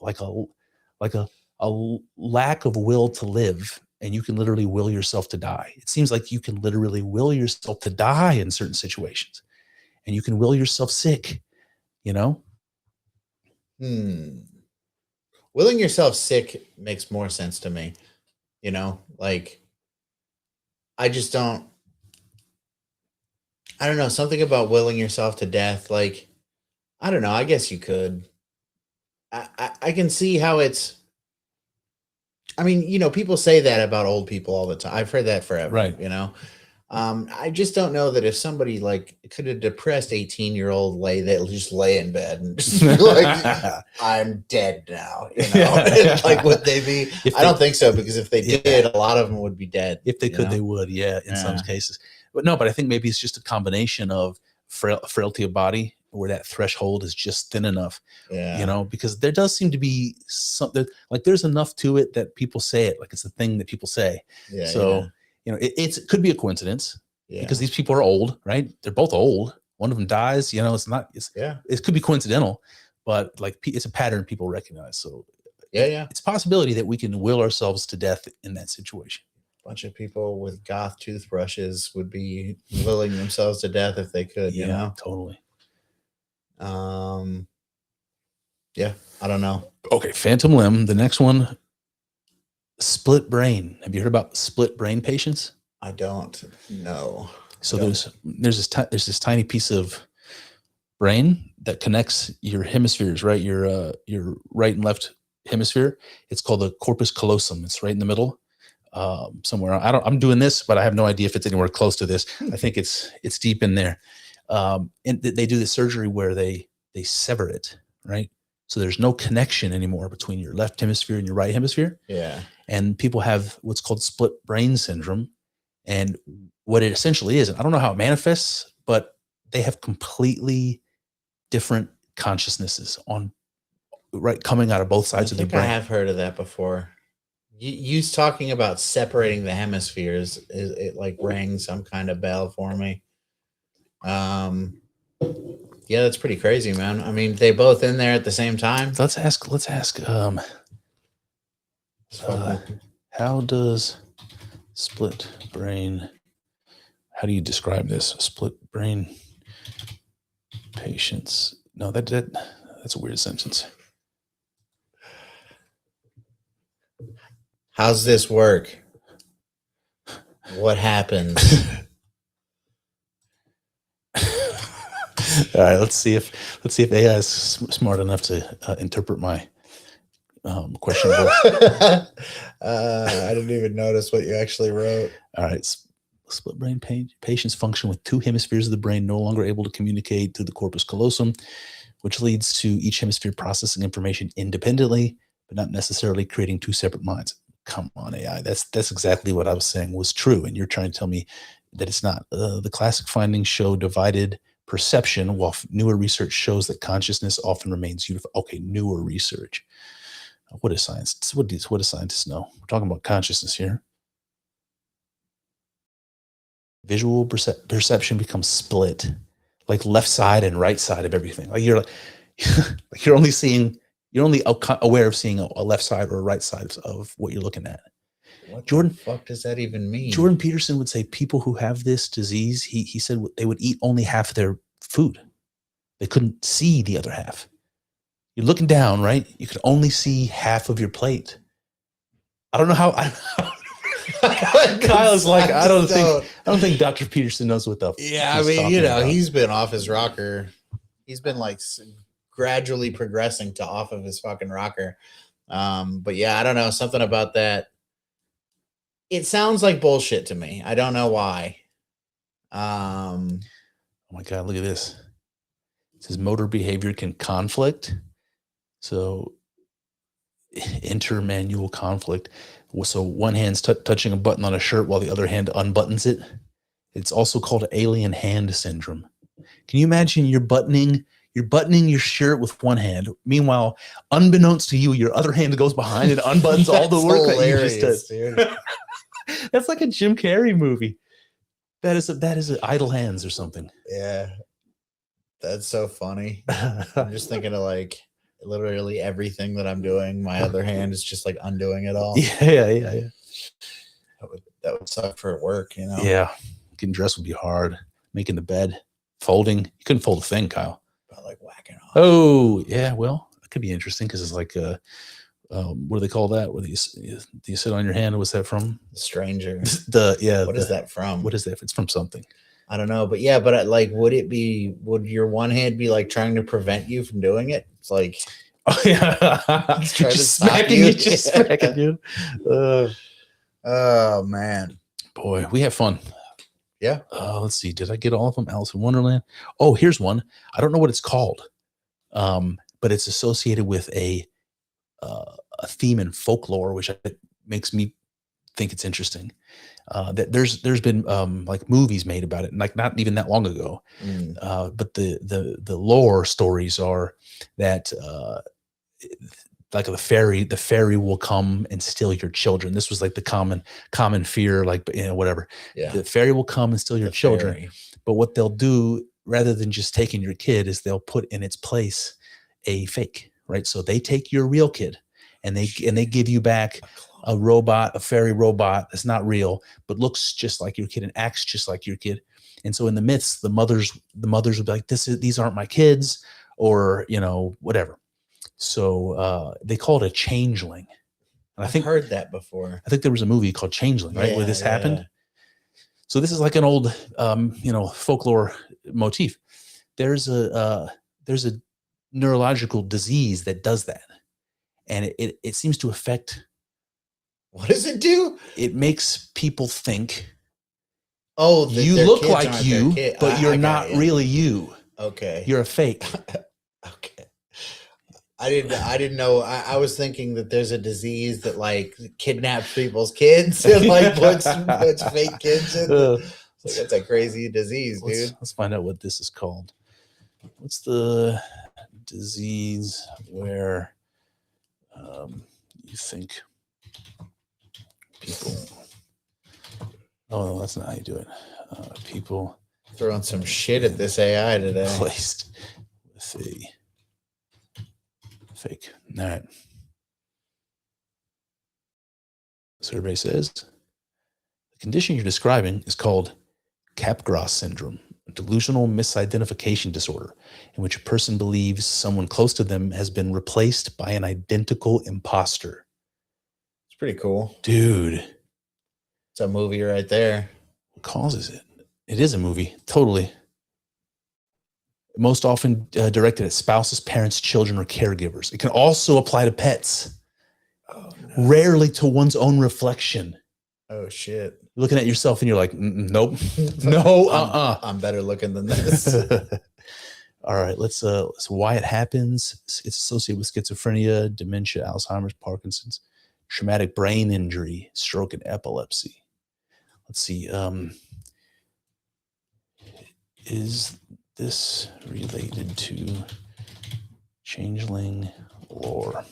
lack of will to live, and you can literally will yourself to die. It seems like you can literally will yourself to die in certain situations, and you can will yourself sick, Willing yourself sick makes more sense to me. Like I don't know, something about willing yourself to death. Like, I don't know. I guess you could. I can see how it's. I mean, people say that about old people all the time. I've heard that forever. Right. I just don't know that if somebody like could a depressed 18-year-old that just lay in bed and just be like, I'm dead now. Like would they be? I don't think so, because if they did, a lot of them would be dead. If they could, they would. Yeah, in some cases. But no, but I think maybe it's just a combination of frailty of body, where that threshold is just thin enough, because there does seem to be something like there's enough to it that people say it, like it's a thing that people say. Yeah. So, it could be a coincidence because these people are old, right? They're both old. One of them dies, it could be coincidental, but like it's a pattern people recognize. So it's a possibility that we can will ourselves to death in that situation. Bunch of people with goth toothbrushes would be willing themselves to death if they could, Totally. I don't know. Okay, phantom limb. The next one, split brain. Have you heard about split brain patients? I don't know. So there's this tiny piece of brain that connects your hemispheres, right? Your right and left hemisphere. It's called the corpus callosum. It's right in the middle. Somewhere. I'm doing this, but I have no idea if it's anywhere close to this. I think it's deep in there. And they do the surgery where they sever it, right? So there's no connection anymore between your left hemisphere and your right hemisphere. Yeah. And people have what's called split brain syndrome. And what it essentially is, and I don't know how it manifests, but they have completely different consciousnesses coming out of both sides of the brain. I have heard of that before. You talking about separating the hemispheres, it like rang some kind of bell for me. That's pretty crazy, man. I mean, they both in there at the same time. Let's ask. How does split brain? How do you describe this? Split brain patients. No, that's a weird sentence. How's this work? What happens? All right, let's see if AI is smart enough to interpret my questionable. I didn't even notice what you actually wrote. All right, split brain patients function with two hemispheres of the brain no longer able to communicate through the corpus callosum, which leads to each hemisphere processing information independently, but not necessarily creating two separate minds. Come on, AI. That's exactly what I was saying was true, and you're trying to tell me that it's not. The classic findings show divided perception, while newer research shows that consciousness often remains unified. Okay, newer research. What is science? What do scientists know? We're talking about consciousness here. Visual perception becomes split, like left side and right side of everything. Like you're only aware of seeing a left side or a right side of what you're looking at. What the fuck does that even mean? Jordan Peterson would say people who have this disease, he said they would eat only half of their food. They couldn't see the other half. You're looking down, right? You could only see half of your plate. I don't know how. Kyle's like, I don't think Dr. Peterson knows what the. Yeah, I mean, he's been off his rocker. He's been like gradually progressing to off of his fucking rocker. But yeah, I don't know, something about that. It sounds like bullshit to me. I don't know why. Oh my God, look at this. It says motor behavior can conflict So intermanual conflict. So one hand's touching a button on a shirt while the other hand unbuttons it. It's also called alien hand syndrome. Can you imagine you're buttoning your shirt with one hand. Meanwhile, unbeknownst to you, your other hand goes behind and unbuttons all the work that you just did. Dude. That's like a Jim Carrey movie. That is idle hands or something. Yeah. That's so funny. I'm just thinking of like literally everything that I'm doing. My other hand is just like undoing it all. Yeah. That would suck for work, you know? Yeah. Getting dressed would be hard. Making the bed, folding. You couldn't fold a thing, Kyle. But like whacking off. Oh, yeah. Well, it could be interesting because it's like what do they call that? Where do you sit on your hand? What's that from? Stranger. What is that from? What is that? It's from something. I don't know, but like, would your one hand be like trying to prevent you from doing it? It's like, oh yeah, just smacking you. Oh man, boy, we have fun. Yeah. Let's see. Did I get all of them? Alice in Wonderland. Oh, here's one. I don't know what it's called, but it's associated with a theme in folklore, which makes me think it's interesting. That there's been like movies made about it, like not even that long ago. But the lore stories are that like the fairy will come and steal your children. This was like the common fear, like whatever. Yeah. The fairy will come and steal your children. Fairy. But what they'll do rather than just taking your kid is they'll put in its place a fake, right? So they take your real kid and they give you back a robot, a fairy robot that's not real, but looks just like your kid and acts just like your kid. And so in the myths, the mothers would be like, these aren't my kids, or whatever. So they call it a changeling. And I've heard that before. I think there was a movie called Changeling, right, where this happened. So this is like an old folklore motif. There's a neurological disease that does that, and it seems to affect. What does it do? It makes people think, oh, you look like you, but you're not really you. Okay. You're a fake. Okay. I didn't know. I was thinking that there's a disease that like kidnaps people's kids and like puts fake kids in. Like, that's a crazy disease, dude. Let's find out what this is called. What's the disease where you think people? Oh, no, that's not how you do it. People throwing some shit at this AI today. Placed with a fake. All right. So everybody says the condition you're describing is called Capgras syndrome, a delusional misidentification disorder in which a person believes someone close to them has been replaced by an identical imposter. It's pretty cool. Dude. It's a movie right there. What causes it? It is a movie. Totally. Most often directed at spouses, parents, children, or caregivers. It can also apply to pets. Oh, no. Rarely to one's own reflection. Oh, shit. Looking at yourself and you're like, nope. No, I'm better looking than this. All right, let's why it happens. It's associated with schizophrenia, dementia, Alzheimer's, Parkinson's, traumatic brain injury, stroke, and epilepsy. Let's see. Is this related to changeling lore?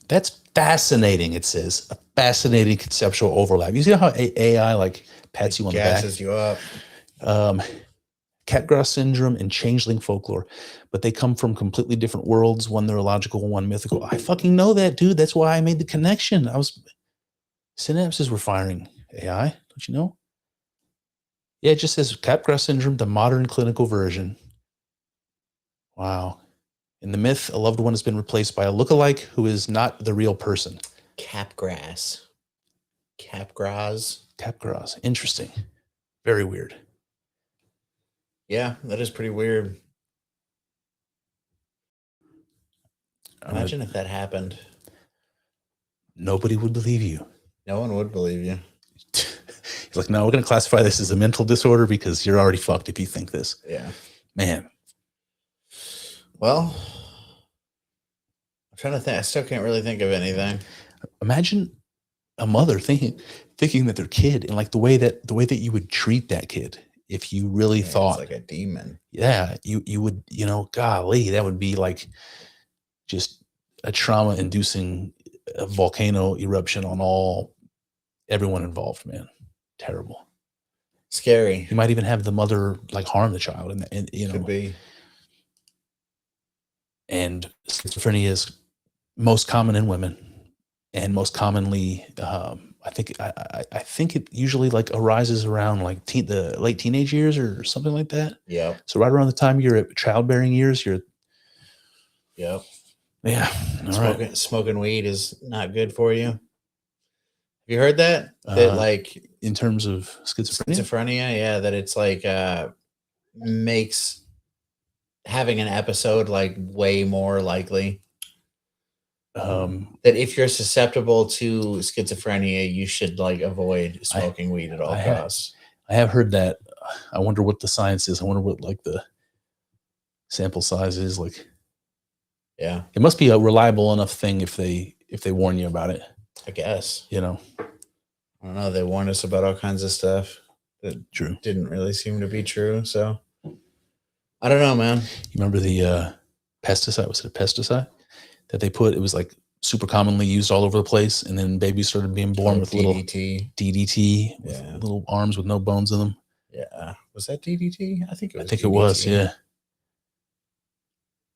That's fascinating, it says. A fascinating conceptual overlap. You see how AI like pats you on the back? Gasses you up. Capgras syndrome and changeling folklore, but they come from completely different worlds, one neurological, one mythical. I fucking know that, dude. That's why I made the connection. Synapses were firing. AI, don't you know? Yeah, it just says Capgras syndrome, the modern clinical version. Wow. In the myth, a loved one has been replaced by a lookalike who is not the real person. Capgras. Interesting. Very weird. Yeah, that is pretty weird. Imagine if that happened. Nobody would believe you. No one would believe you. He's like, no, we're going to classify this as a mental disorder because you're already fucked if you think this. Yeah. Man. Well, I'm trying to think. I still can't really think of anything. Imagine a mother thinking that their kid, and like the way that you would treat that kid if you really Yeah, thought, it's like a demon. yeah, you would, golly, that would be like just a trauma-inducing volcano eruption on everyone involved, man. Terrible. Scary. You might even have the mother like harm the child, and Could be. And schizophrenia is most common in women, and most commonly, I think it usually like arises around like the late teenage years or something like that. Yep. So right around the time you're at childbearing years, Yep. Yeah. Smoking weed is not good for you. Have you heard that? That like in terms of schizophrenia, yeah, that it's like makes having an episode like way more likely. That if you're susceptible to schizophrenia, you should like avoid smoking weed at all costs. I have heard that. I wonder what the science is. I wonder what like the sample size is. Like, yeah, it must be a reliable enough thing if they warn you about it. I guess. I don't know. They warned us about all kinds of stuff that true didn't really seem to be true. So I don't know, man. You remember the pesticide? Was it a pesticide that they put? It was like super commonly used all over the place, and then babies started being born with DDT. little DDT, with little arms with no bones in them. Yeah, was that DDT? I think it was. It was. Yeah.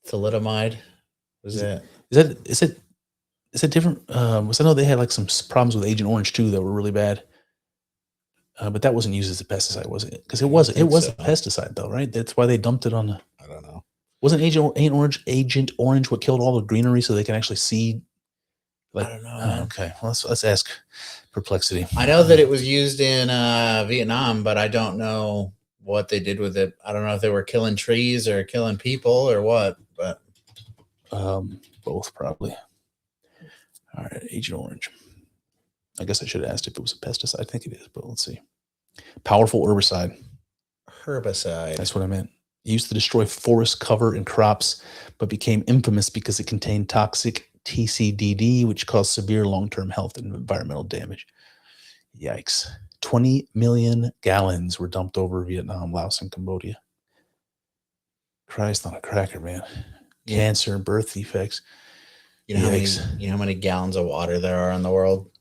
Thalidomide. Was that? Is it different? I know they had like some problems with Agent Orange too that were really bad. But that wasn't used as a pesticide, was it? Because it was a pesticide though, right? That's why they dumped it on the. I don't know. Wasn't Agent Orange what killed all the greenery so they can actually see? Like, I don't know. Okay, well, let's ask Perplexity. I know that it was used in Vietnam, but I don't know what they did with it. I don't know if they were killing trees or killing people or what, but both probably. All right, Agent Orange. I guess I should have asked if it was a pesticide. I think it is, but let's see. Powerful herbicide. That's what I meant. It used to destroy forest cover and crops, but became infamous because it contained toxic TCDD, which caused severe long-term health and environmental damage. Yikes. 20 million gallons were dumped over Vietnam, Laos, and Cambodia. Christ on a cracker, man. Yeah. Cancer and birth defects. You know how many gallons of water there are in the world?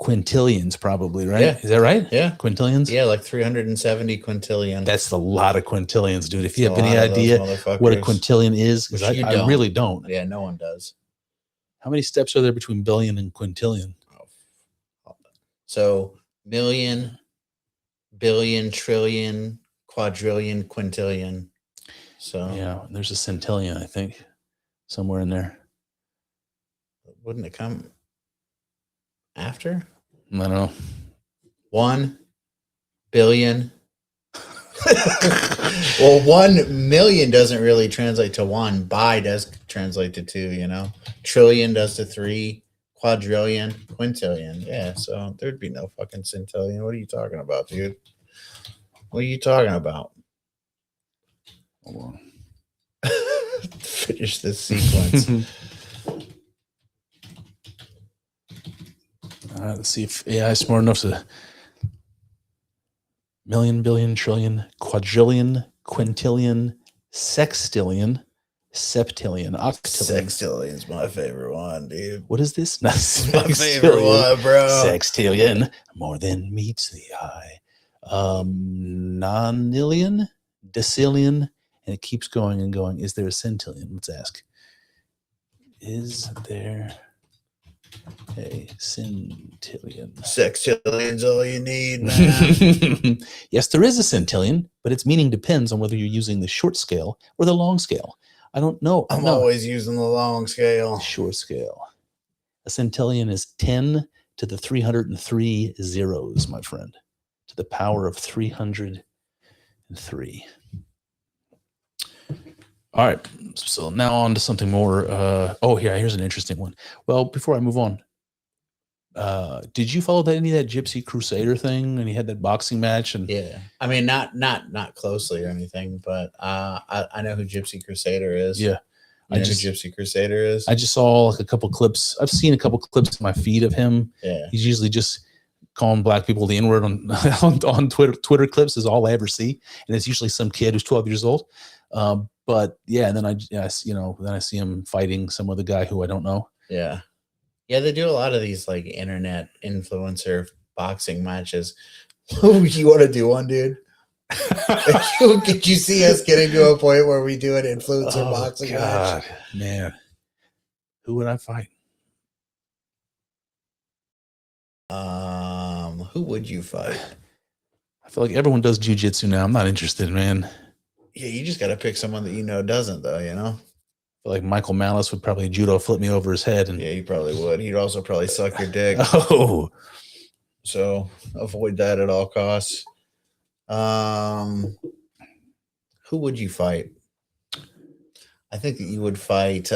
Quintillions, probably, right? Yeah. Is that right? Yeah. Quintillions? Yeah, like 370 quintillion. That's a lot of quintillions, dude. If you have any idea what a quintillion is, because I really don't. Yeah, no one does. How many steps are there between billion and quintillion? So million, billion, trillion, quadrillion, quintillion. So yeah, there's a centillion, I think, somewhere in there. Wouldn't it come after? I don't know. 1 billion. Well, 1 million doesn't really translate to 1. Bi does translate to 2, Trillion does to 3. Quadrillion, quintillion. Yeah, so there'd be no fucking centillion. What are you talking about, dude? What are you talking about? Hold on. Finish this sequence. All right, let's see if AI is smart enough to. Million, billion, trillion, quadrillion, quintillion, sextillion, septillion, octillion. Sextillion's my favorite one, dude. What is this? My favorite one, bro. Sextillion, more than meets the eye. Nonillion, decillion, and it keeps going and going. Is there a centillion? Let's ask. Is there a centillion? Sextillion's all you need, man. Yes, there is a centillion, but its meaning depends on whether you're using the short scale or the long scale. I don't know. I'm always using the long scale. Short scale. A centillion is 10 to the 303 zeros, my friend. To the power of 303. All right. So now on to something more. Here's an interesting one. Well, before I move on, did you follow any of that Gypsy Crusader thing? And he had that boxing match, and Yeah, I mean, not closely or anything, but I know who Gypsy Crusader is. yeah, You know who Gypsy Crusader is? I just saw like a couple clips. I've seen a couple clips in my feed of him. Yeah, He's usually just calling black people the N-word on Twitter clips is all I ever see, and it's usually some kid who's 12 years old. But yeah, and then I see him fighting some other guy who I don't know. Yeah, they do a lot of these like internet influencer boxing matches. You want to do one, dude? Could you see us getting to a point where we do an influencer boxing match? Man, who would I fight? Who would you fight? I feel like everyone does jujitsu now. I'm not interested, man. Yeah, you just got to pick someone that you know doesn't, though. You know, I feel like Michael Malice would probably judo flip me over his head, and yeah, he probably would. He'd also probably suck your dick. Oh, so avoid that at all costs. Who would you fight? I think that you would fight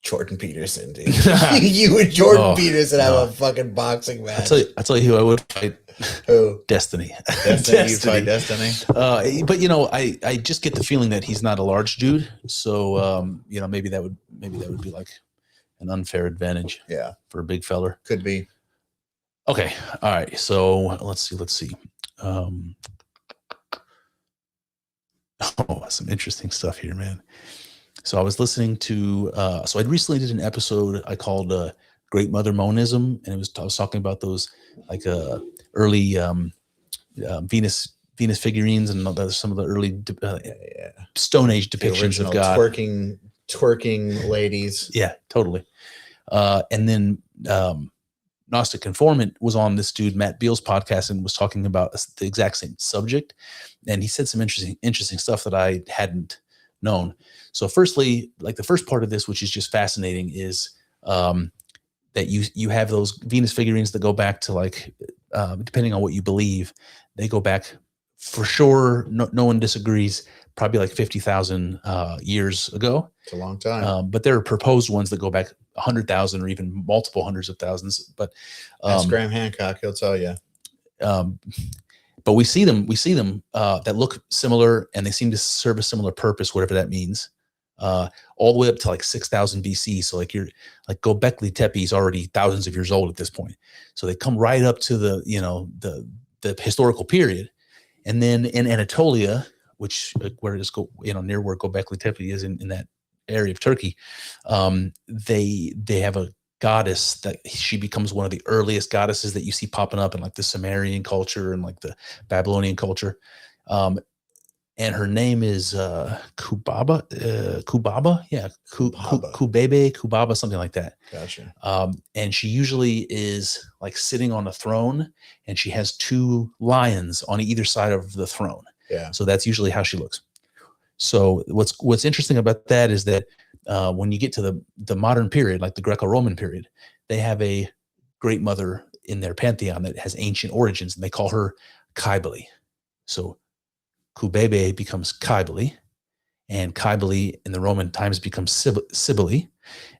Jordan Peterson, dude. You and Jordan Peterson have a fucking boxing match. I tell you who I would fight. Who? Destiny. Destiny. You fight Destiny. But I just get the feeling that he's not a large dude, so maybe that would be like an unfair advantage. Yeah, for a big feller. Could be. Okay. All right. So let's see. Some interesting stuff here, man. So I was listening to, so I recently did an episode I called Great Mother Monism, and I was talking about those like early Venus figurines and some of the early Stone Age depictions of God. Twerking ladies. Yeah, totally. And then Gnostic Informant was on this dude Matt Beal's podcast and was talking about the exact same subject, and he said some interesting stuff that I hadn't known. So firstly, like the first part of this, which is just fascinating, is that you have those Venus figurines that go back to like, depending on what you believe, they go back for sure. No one disagrees. Probably like 50,000 years ago. It's a long time. But there are proposed ones that go back 100,000 or even multiple hundreds of thousands. But ask Graham Hancock, he'll tell you. But we see them that look similar, and they seem to serve a similar purpose, whatever that means. All the way up to like 6,000 BC. So like Göbekli Tepe is already thousands of years old at this point. So they come right up to the historical period, and then in Anatolia, which where it is near where Göbekli Tepe is in that area of Turkey, they have a goddess that she becomes one of the earliest goddesses that you see popping up in like the Sumerian culture and like the Babylonian culture. And her name is Kubaba, Kubaba, something like that. Gotcha. And she usually is like sitting on a throne, and she has two lions on either side of the throne. Yeah. So that's usually how she looks. So what's interesting about that is that when you get to the modern period, like the Greco-Roman period, they have a great mother in their pantheon that has ancient origins, and they call her Cybele. So Kubebe becomes Cybele, and Cybele in the Roman times becomes Cybele,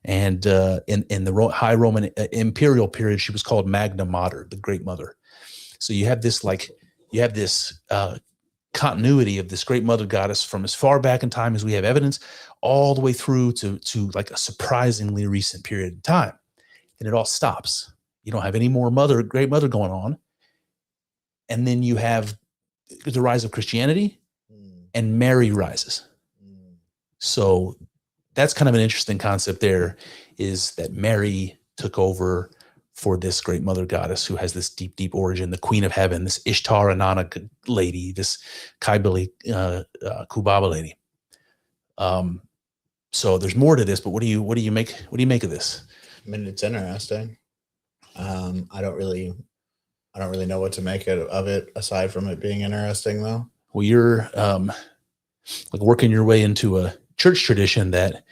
and in the High Roman imperial period, she was called Magna Mater, the Great Mother. So you have this continuity of this great mother goddess from as far back in time as we have evidence, all the way through to like a surprisingly recent period of time. And it all stops. You don't have any more great mother going on. And then you have the rise of Christianity, and Mary rises. So that's kind of an interesting concept there, is that Mary took over for this great mother goddess who has this deep, deep origin, the queen of heaven, this Ishtar Anana lady, this Cybele Kubaba lady. So there's more to this, but what do you make of this? I mean, it's interesting. I don't really know what to make of it aside from it being interesting, though. Well, you're like working your way into a church tradition that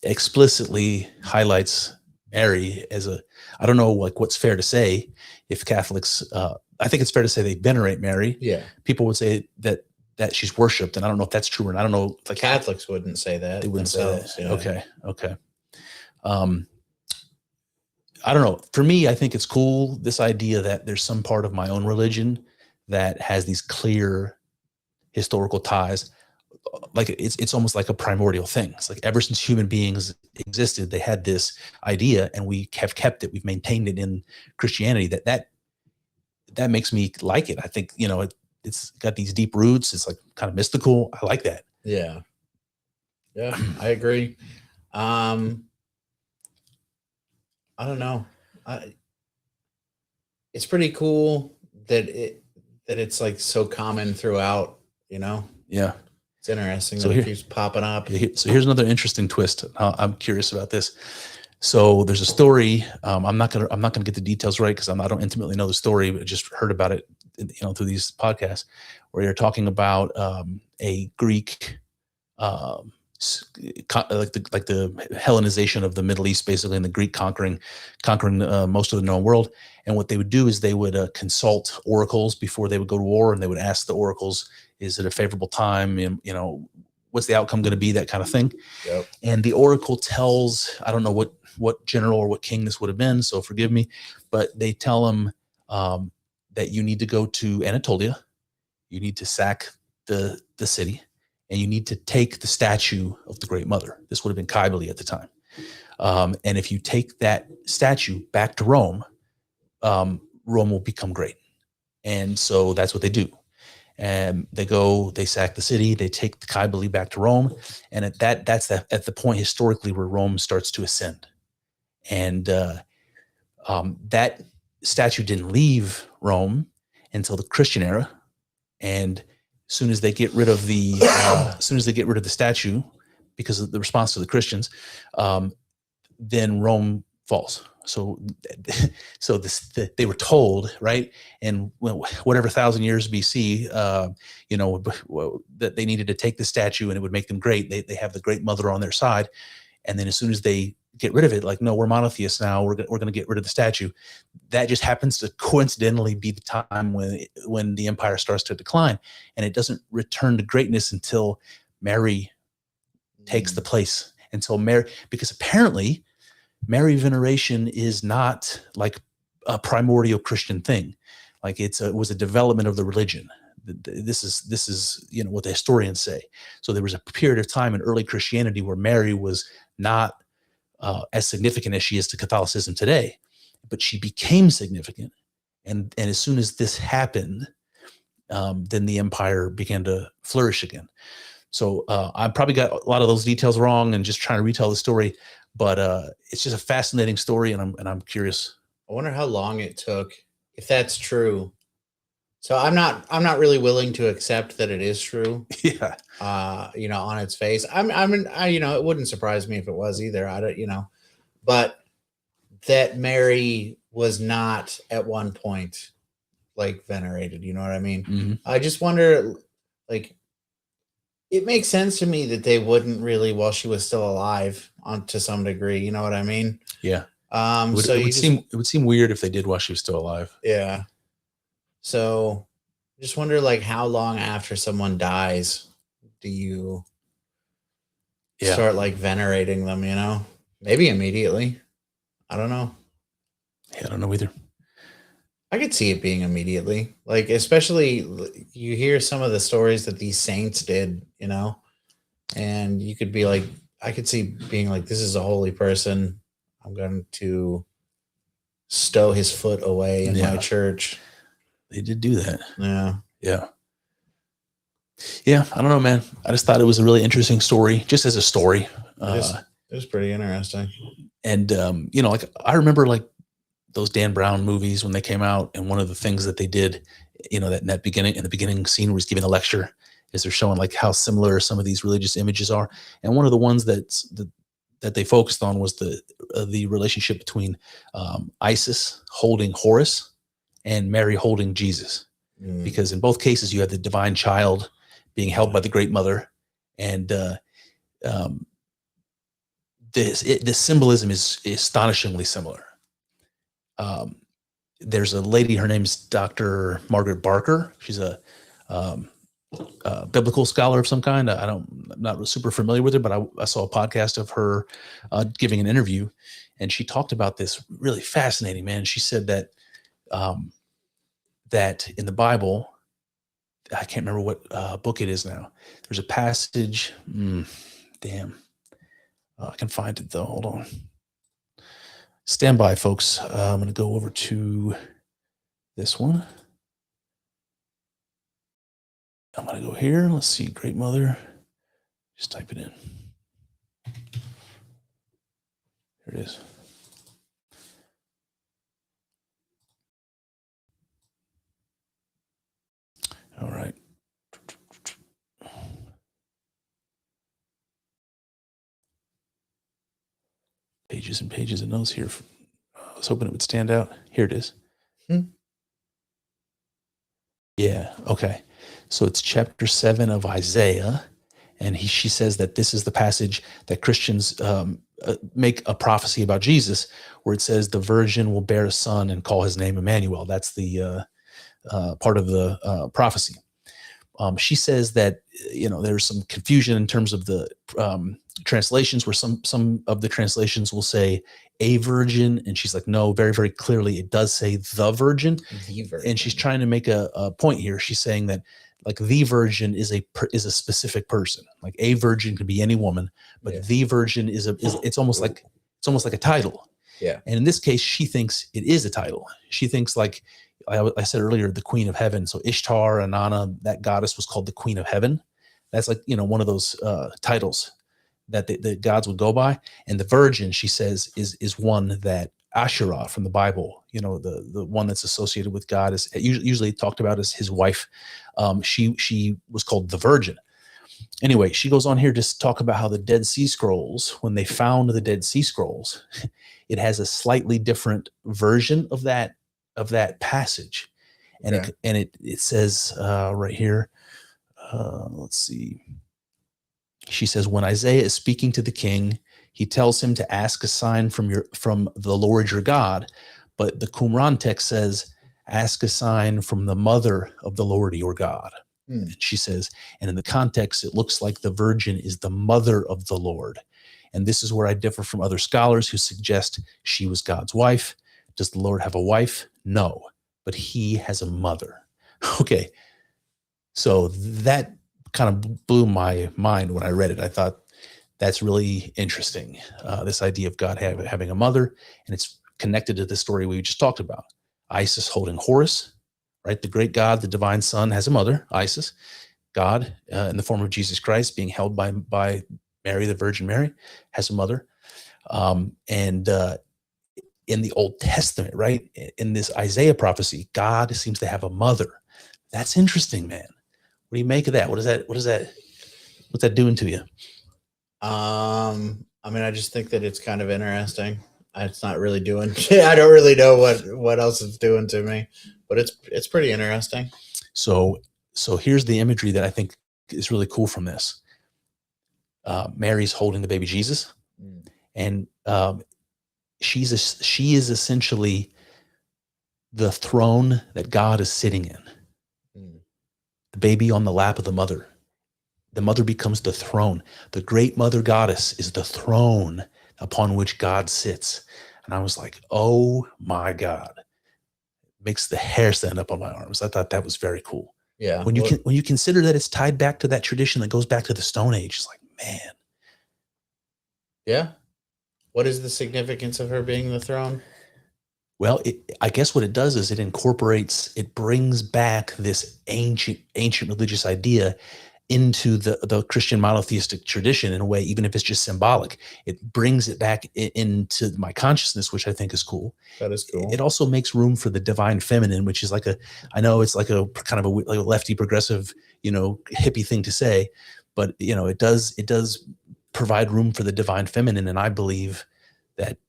explicitly highlights Mary as I don't know like what's fair to say if Catholics, I think it's fair to say they venerate Mary. Yeah. People would say that she's worshipped, and I don't know if that's true, and I don't know. Like Catholics wouldn't say that. They wouldn't say that. Yeah. Okay. I don't know. For me, I think it's cool, this idea that there's some part of my own religion that has these clear historical ties. Like it's almost like a primordial thing. It's like ever since human beings existed, they had this idea, and we have kept it. We've maintained it in Christianity. That makes me like it. I think, it's got these deep roots. It's like kind of mystical. I like that. Yeah. Yeah, I agree. I don't know. It's pretty cool that it's like so common throughout, Yeah. It's interesting So that it keeps popping up. So here's another interesting twist. I'm curious about this. So there's a story. I'm not gonna get the details right because I don't intimately know the story, but I just heard about it, through these podcasts, where you're talking about a Greek, like the Hellenization of the Middle East, basically, and the Greek conquering most of the known world. And what they would do is they would consult oracles before they would go to war, and they would ask the oracles, "Is it a favorable time? What's the outcome going to be?" That kind of thing. Yep. And the oracle tells, I don't know what general or what king this would have been, so forgive me, but they tell him that you need to go to Anatolia, you need to sack the city, and you need to take the statue of the Great Mother. This would have been Cybele at the time. And if you take that statue back to Rome, Rome will become great. And so that's what they do. And they sack the city, they take the Cybele back to Rome. And that's at the point historically where Rome starts to ascend. And that statue didn't leave Rome until the Christian era. And as soon as they get rid of the statue, because of the response to the Christians, then Rome falls. So they were told, right? And whatever 1,000 years BC, that they needed to take the statue and it would make them great. They have the Great Mother on their side. And then as soon as they get rid of it, like, no, we're monotheists now, we're going to get rid of the statue. That just happens to coincidentally be the time when the empire starts to decline. And it doesn't return to greatness until Mary takes the place. Until Mary, because apparently Mary veneration is not like a primordial Christian thing. Like it was a development of the religion. This is what the historians say. So there was a period of time in early Christianity where Mary was not as significant as she is to Catholicism today, but she became significant. And as soon as this happened, then the empire began to flourish again. So I probably got a lot of those details wrong and just trying to retell the story. But it's just a fascinating story, and I'm curious. I wonder how long it took, if that's true. So I'm not really willing to accept that it is true. Yeah. On its face. It wouldn't surprise me if it was either. But that Mary was not at one point like venerated. You know what I mean? Mm-hmm. I just wonder, like, it makes sense to me that they wouldn't really, while she was still alive, to some degree. You know what I mean? Yeah. It would seem weird if they did while she was still alive. Yeah. So just wonder, like, how long after someone dies do you start like venerating them, maybe immediately. I don't know. Yeah, I don't know either. I could see it being immediately, like, especially you hear some of the stories that these saints did, and you could be like, I could see being like, this is a holy person. I'm going to stow his foot away in my church. They did do that. Yeah. Yeah. Yeah. I don't know, man. I just thought it was a really interesting story, just as a story. It was pretty interesting. And, like I remember like those Dan Brown movies when they came out. And one of the things that they did, in the beginning scene where he's giving a lecture, is they're showing like how similar some of these religious images are. And one of the ones that they focused on was the relationship between Isis holding Horus and Mary holding Jesus, because in both cases you have the divine child being held by the Great Mother, and the symbolism is astonishingly similar. There's a lady, her name's Dr. Margaret Barker. She's a biblical scholar of some kind. I'm not super familiar with her, but I saw a podcast of her giving an interview, and she talked about this really fascinating, man. She said that that in the Bible, I can't remember what book it is now. There's a passage. Damn. I can find it though. Hold on. Stand by, folks. I'm going to go over to this one. I'm going to go here. Let's see. Great Mother. Just type it in. Here it is. All right. Pages and pages of notes here. I was hoping it would stand out. Here it is. Yeah. Okay. So it's chapter 7 of Isaiah. And she says that this is the passage that Christians make a prophecy about Jesus, where it says the virgin will bear a son and call his name Emmanuel. That's the part of the prophecy. She says that, there's some confusion in terms of the translations, where some of the translations will say a virgin, and she's like, no, very, very clearly it does say the virgin. And she's trying to make a point here. She's saying that like the virgin is a specific person. Like a virgin could be any woman, but the virgin is it's almost like a title. Yeah. And in this case, she thinks it is a title. She thinks, like I said earlier, the Queen of Heaven. So Ishtar, Inanna, that goddess was called the Queen of Heaven. That's like, one of those titles that the gods would go by. And the virgin, she says, is one that Asherah from the Bible, the one that's associated with God, is usually talked about as his wife. She was called the Virgin. Anyway, she goes on here to talk about how the Dead Sea Scrolls, when they found the Dead Sea Scrolls, it has a slightly different version of that passage. And it says right here, let's see. She says, when Isaiah is speaking to the king, he tells him to ask a sign from the Lord your God. But the Qumran text says, ask a sign from the mother of the Lord your God. And she says, and in the context, it looks like the virgin is the mother of the Lord. And this is where I differ from other scholars who suggest she was God's wife. Does the Lord have a wife? No, but he has a mother. Okay. So that kind of blew my mind when I read it. I thought that's really interesting. This idea of God having a mother, and it's connected to the story we just talked about. Isis holding Horus, right? The great God, the divine son, has a mother, Isis. God, in the form of Jesus Christ, being held by Mary, the Virgin Mary, has a mother. And in the Old Testament, right, in this Isaiah prophecy, God seems to have a mother. That's interesting, man. What do you make of that? What's that doing to you? I mean, I just think that it's kind of interesting. It's not really doing. I don't really know what else it's doing to me, but it's pretty interesting. So here's the imagery that I think is really cool from this. Mary's holding the baby Jesus, and she is essentially the throne that God is sitting in. The baby on the lap of the mother. The mother becomes the throne. The great mother goddess is the throne upon which God sits. And I was like, oh my God. Makes the hair stand up on my arms. I thought that was very cool. Yeah. When you consider that it's tied back to that tradition that goes back to the Stone Age, it's like, man. Yeah. What is the significance of her being the throne? Well, I guess what it does is it brings back this ancient religious idea into the Christian monotheistic tradition in a way, even if it's just symbolic. It brings it back into my consciousness, which I think is cool. That is cool. It also makes room for the divine feminine, which is I know it's like a kind of like a lefty progressive, hippie thing to say, but it does provide room for the divine feminine. And I believe that,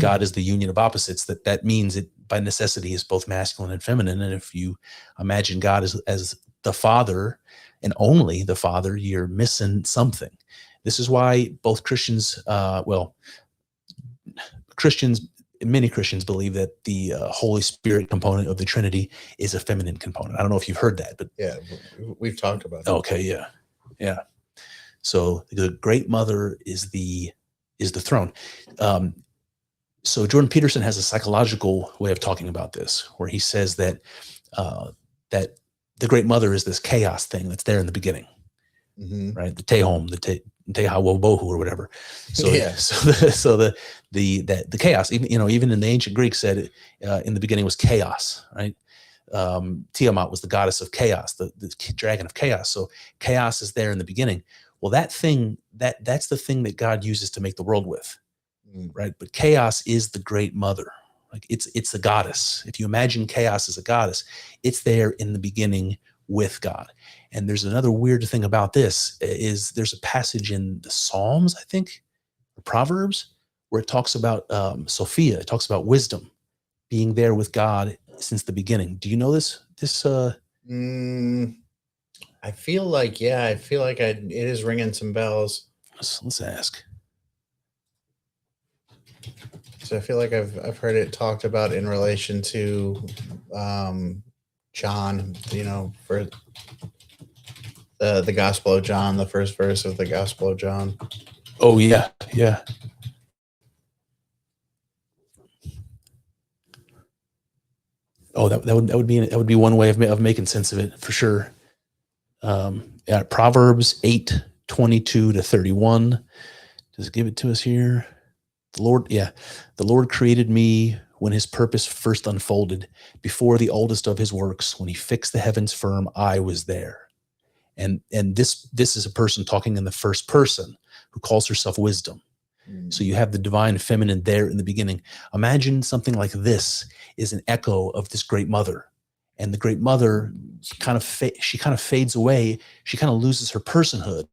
God is the union of opposites, that means it by necessity is both masculine and feminine. And if you imagine God as the Father and only the Father, you're missing something. This is why both Christians, many Christians believe that the Holy Spirit component of the Trinity is a feminine component. I don't know if you've heard that, but yeah, we've talked about that. Okay. Yeah. Yeah. So the great mother is the throne. So Jordan Peterson has a psychological way of talking about this, where he says that that the Great Mother is this chaos thing that's there in the beginning, right? The Tehom, the Teha Wobohu, or whatever. So the chaos, even in the ancient Greek, said in the beginning was chaos, right? Tiamat was the goddess of chaos, the dragon of chaos. So chaos is there in the beginning. Well, that's the thing that God uses to make the world with, right? But chaos is the Great Mother. Like it's a goddess. If you imagine chaos as a goddess, it's there in the beginning with God. And there's another weird thing about this is there's a passage in the Psalms, I think, or Proverbs, where it talks about Sophia. It talks about wisdom being there with God since the beginning. Do you know this? I feel like it is ringing some bells. Let's ask. So I feel like I've heard it talked about in relation to John, for the Gospel of John, the first verse of the Gospel of John. Oh yeah, yeah. Oh, that would be one way of making sense of it for sure. Proverbs 8:22-31. Does it give it to us here? The Lord created me when his purpose first unfolded, before the oldest of his works. When he fixed the heavens firm, I was there. And this is a person talking in the first person who calls herself wisdom. So you have the divine feminine there in the beginning. Imagine something like this is an echo of this Great Mother. And the Great Mother kind of fades away. She kind of loses her personhood,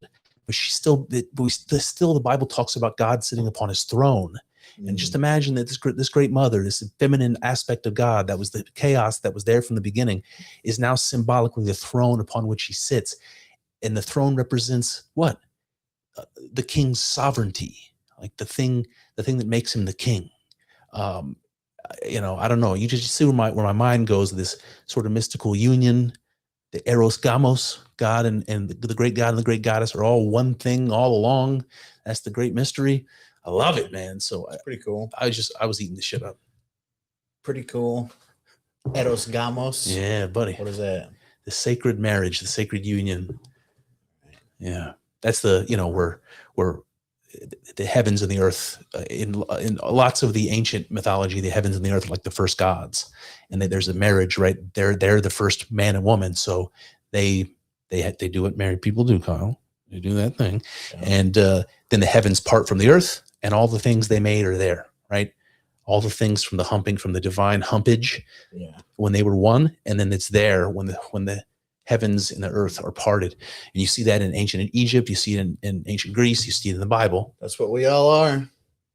but still the Bible talks about God sitting upon his throne. And just imagine that this Great Mother, this feminine aspect of God that was the chaos that was there from the beginning, is now symbolically the throne upon which he sits. And the throne represents what? The king's sovereignty, like the thing that makes him the king. I don't know. You just see where my mind goes. This sort of mystical union, the eros gamos, God and the great God and the great goddess are all one thing all along. That's the great mystery. I love it, man. So it's pretty cool. I was eating this shit up. Pretty cool. Eros gamos. Yeah, buddy. What is that? The sacred marriage, the sacred union. Yeah, that's the where the heavens and the earth, in lots of the ancient mythology, the heavens and the earth are like the first gods, and there's a marriage, right? They're the first man and woman, so they do what married people do, Kyle. They do that thing, and then the heavens part from the earth, and all the things they made are there, right? All the things from the divine humpage, when they were one, and then it's there when the heavens and the earth are parted. And you see that in ancient Egypt, you see it in ancient Greece, you see it in the Bible. That's what we all are.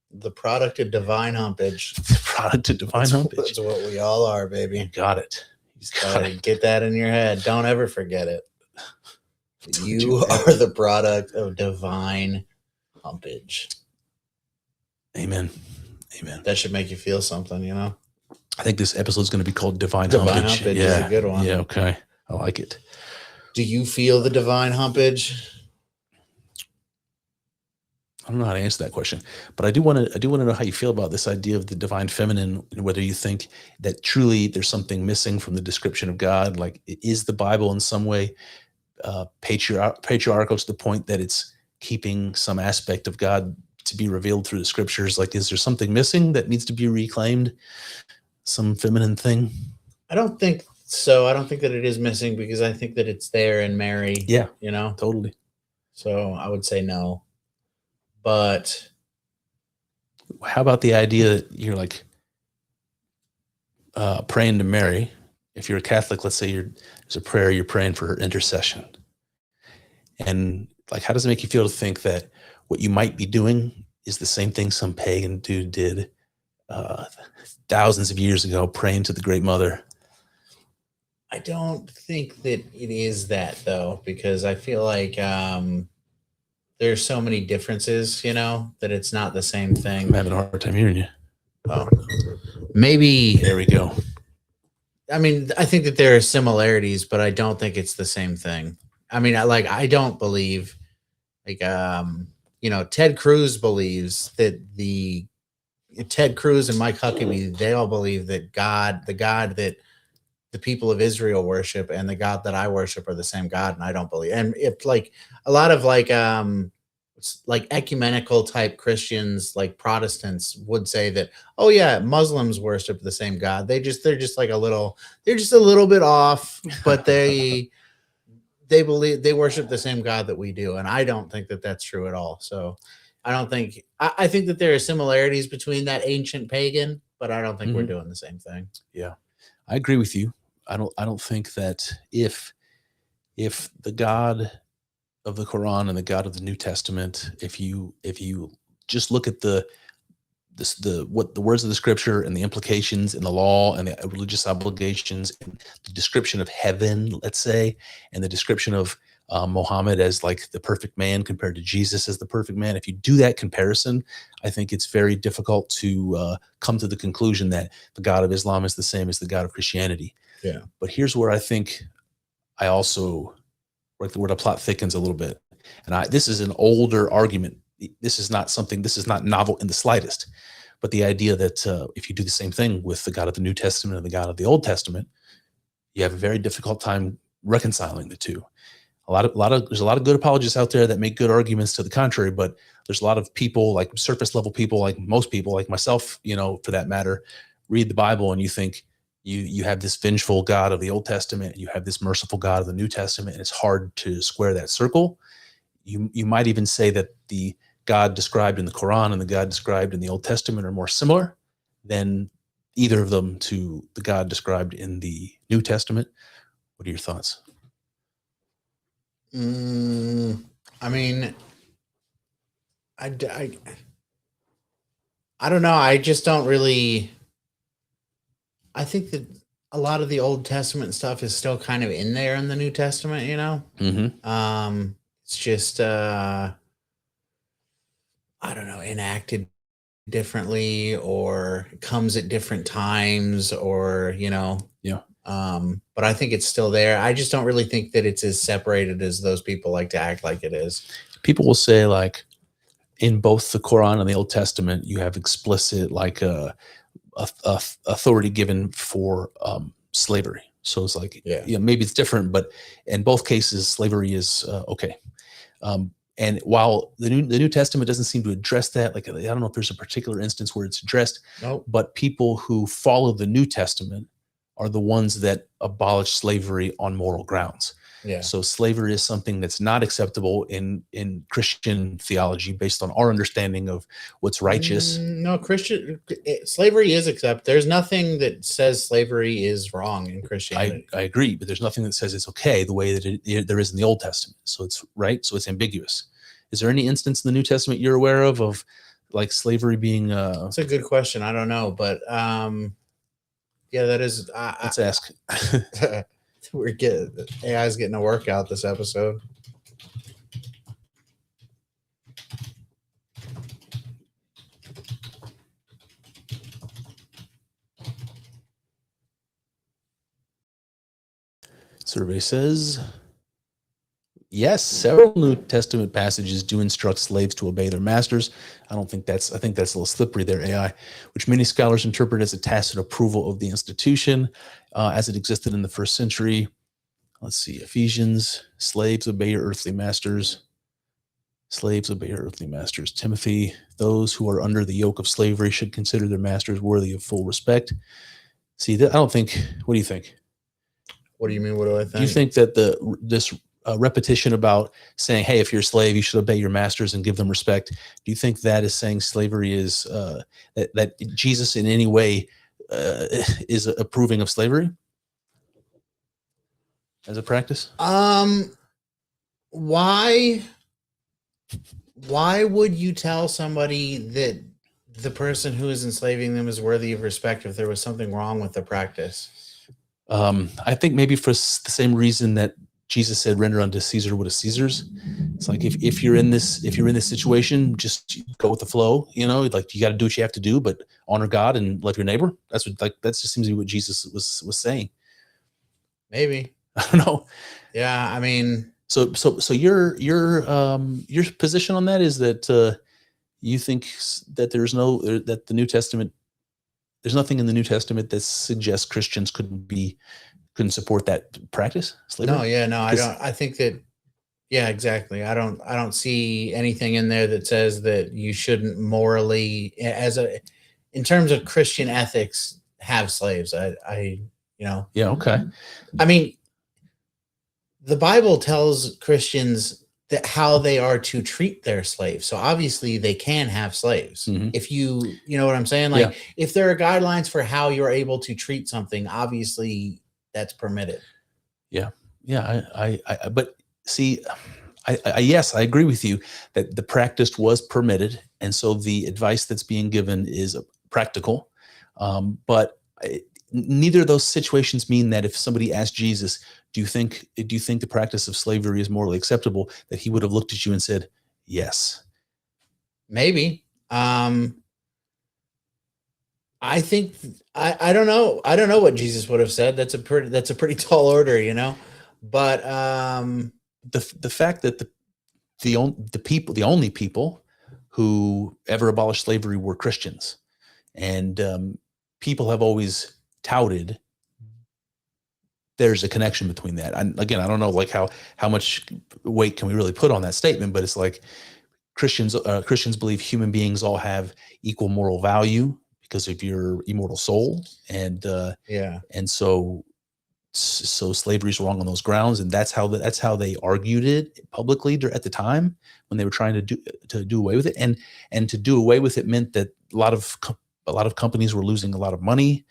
The product of divine humpage. The product of divine humpage. That's what we all are, baby. Got it. Get that in your head. Don't ever forget it. You are the product of divine humpage. Amen. Amen. That should make you feel something, I think this episode is going to be called Divine Humpage. Humpage is a good one. Yeah, okay. I like it. Do you feel the divine humpage? I don't know how to answer that question, but I do want to know how you feel about this idea of the divine feminine, and whether you think that truly there's something missing from the description of God. Like, is the Bible in some way patriarchal to the point that it's keeping some aspect of God to be revealed through the scriptures? Like, is there something missing that needs to be reclaimed? Some feminine thing? I don't think so. I don't think that it is missing, because I think that it's there in Mary. Yeah. Totally. So I would say no. But how about the idea that you're like praying to Mary? If you're a Catholic, let's say there's a prayer you're praying for her intercession. And like, how does it make you feel to think that what you might be doing is the same thing some pagan dude did thousands of years ago, praying to the Great Mother? I don't think that it is that, though, because I feel like there's so many differences, that it's not the same thing. I'm having a hard time hearing you. Oh, maybe. There we go. I mean, I think that there are similarities, but I don't think it's the same thing. I mean, I don't believe, Ted Cruz believes that Ted Cruz and Mike Huckabee, they all believe that the God that the people of Israel worship and the God that I worship are the same God, and I don't believe. And if like a lot of like ecumenical type Christians, like Protestants, would say that, oh yeah, Muslims worship the same God. They're just like they're just a little bit off, but they believe they worship the same God that we do, and I don't think that that's true at all. So I don't think I think that there are similarities between that ancient pagan, but I don't think we're doing the same thing. Yeah, I agree with you. I don't think that if the God of the Quran and the God of the New Testament, if you just look at the words of the scripture and the implications in the law and the religious obligations and the description of heaven, let's say, and the description of Muhammad as like the perfect man compared to Jesus as the perfect man. If you do that comparison, I think it's very difficult to come to the conclusion that the God of Islam is the same as the God of Christianity. Yeah. But here's where I think I also, where the plot thickens a little bit. And this is an older argument. This is not novel in the slightest. But the idea that if you do the same thing with the God of the New Testament and the God of the Old Testament, you have a very difficult time reconciling the two. There's a lot of good apologists out there that make good arguments to the contrary, but there's a lot of people, like surface level people, like most people, like myself, for that matter, read the Bible and you think you have this vengeful God of the Old Testament, and you have this merciful God of the New Testament, and it's hard to square that circle. You might even say that the God described in the Quran and the God described in the Old Testament are more similar than either of them to the God described in the New Testament. What are your thoughts? I mean, I don't know. I just don't really. I think that a lot of the Old Testament stuff is still kind of in there in the New Testament, It's just I don't know, enacted differently or comes at different times or Yeah. But I think it's still there. I just don't really think that it's as separated as those people like to act like it is. People will say, like, in both the Quran and the Old Testament, you have explicit like authority given for slavery. So it's like, maybe it's different, but in both cases, slavery is okay. And while the New Testament doesn't seem to address that, like, I don't know if there's a particular instance where it's addressed, but people who follow the New Testament are the ones that abolish slavery on moral grounds. Yeah. So slavery is something that's not acceptable in Christian theology based on our understanding of what's righteous. No, slavery is accepted. There's nothing that says slavery is wrong in Christianity. I agree, but there's nothing that says it's okay the way that there is in the Old Testament. So it's right. So it's ambiguous. Is there any instance in the New Testament you're aware of like slavery being? That's a good question. I don't know, but yeah, that is. Let's ask. AI's getting a workout this episode. Survey says, yes, several New Testament passages do instruct slaves to obey their masters. I think that's a little slippery there, AI, which many scholars interpret as a tacit approval of the institution as it existed in the first century. Let's see, Ephesians, slaves obey your earthly masters. Slaves obey your earthly masters. Timothy, those who are under the yoke of slavery should consider their masters worthy of full respect. See, I don't think, what do you think? What do you mean? What do I think? Do you think that this repetition about saying, hey, if you're a slave, you should obey your masters and give them respect, do you think that is saying slavery is, that Jesus in any way is approving of slavery as a practice? Why would you tell somebody that the person who is enslaving them is worthy of respect if there was something wrong with the practice? I think maybe for the same reason that Jesus said, render unto Caesar what is Caesar's. It's like, if you're in this situation, just go with the flow, like you got to do what you have to do, but honor God and love your neighbor. That just seems to be what Jesus was saying. Maybe. I don't know. Yeah. I mean, so your position on that is that you think that that the New Testament, there's nothing in the New Testament that suggests Christians couldn't support that practice, slavery? No, yeah, no, I don't. I think that, yeah, exactly. I don't see anything in there that says that you shouldn't morally, in terms of Christian ethics, have slaves. Yeah, okay. I mean, the Bible tells Christians that how they are to treat their slaves. So obviously they can have slaves. Mhm. If you know what I'm saying? Like, if there are guidelines for how you're able to treat something, obviously that's permitted. Yeah. But see, yes, I agree with you that the practice was permitted, and so the advice that's being given is practical. But neither of those situations mean that if somebody asked Jesus, do you think the practice of slavery is morally acceptable, that he would have looked at you and said, yes? Maybe. I think I don't know. I don't know what Jesus would have said. That's a pretty tall order, you know. But the fact that the only people who ever abolished slavery were Christians, and people have always touted there's a connection between that. And again, I don't know like how much weight can we really put on that statement, but it's like Christians believe human beings all have equal moral value because of your immortal soul, and so slavery is wrong on those grounds, and that's how they argued it publicly at the time when they were trying to do away with it, and to do away with it meant that a lot of companies were losing a lot of money.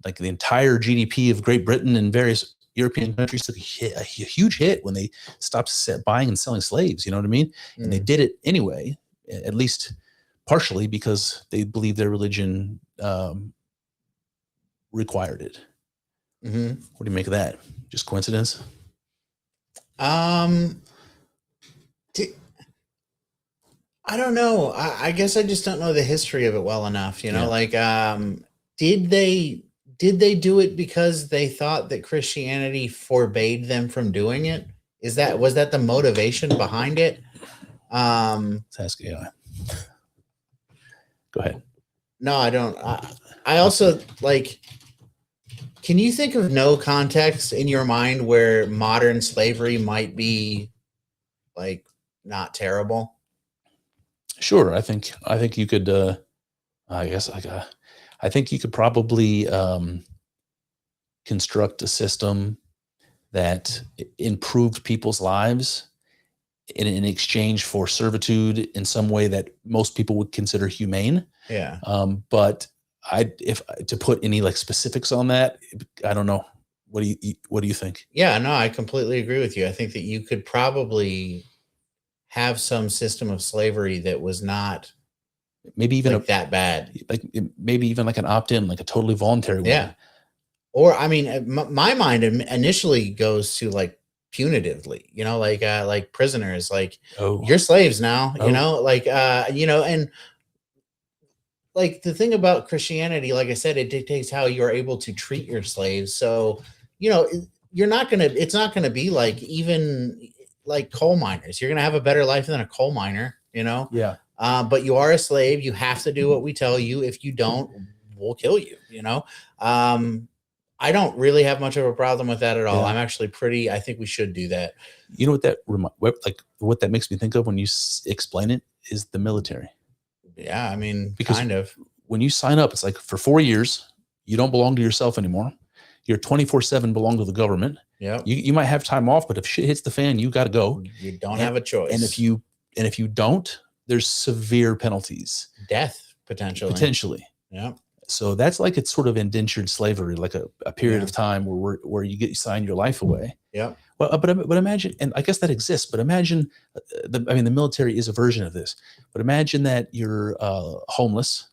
Like the entire GDP of Great Britain and various European countries took a huge hit when they stopped buying and selling slaves. You know what I mean? And they did it anyway, at least partially because they believed their religion required it. Mm-hmm. What do you make of that? Just coincidence? I don't know. I guess I just don't know the history of it well enough. You know, like, did they do it because they thought that Christianity forbade them from doing it? Was that the motivation behind it? Let's ask AI. Go ahead. No, I don't. I also like. Can you think of no context in your mind where modern slavery might be like not terrible? Sure. I think you could, I think you could probably construct a system that improved people's lives in exchange for servitude in some way that most people would consider humane. Yeah. But if to put any like specifics on that, I don't know. What do you think? Yeah, no, I completely agree with you. I think that you could probably have some system of slavery that was not maybe even like that bad. Like maybe even like an opt-in, like a totally voluntary one. Yeah. Or I mean, my mind initially goes to like punitively, you know, like prisoners, like you're slaves now, you know, like you know, and like the thing about Christianity, like I said, it dictates how you're able to treat your slaves. So, you know, it's not gonna be like even like coal miners. You're gonna have a better life than a coal miner, you know? Yeah. But you are a slave. You have to do what we tell you. If you don't, we'll kill you, you know? I don't really have much of a problem with that at all. I'm actually I think we should do that. You know what that makes me think of when you explain it is the military. Yeah, I mean, because kind of. When you sign up, it's like for 4 years, you don't belong to yourself anymore. You're 24/7 belong to the government. Yeah. You might have time off, but if shit hits the fan, you got to go. You don't have a choice. And if you don't, there's severe penalties. Death, potentially. Yeah. So that's like it's sort of indentured slavery, like a period of time where you sign your life away. Yeah. Well, but imagine, and I guess that exists. But imagine, the military is a version of this. But imagine that you're homeless,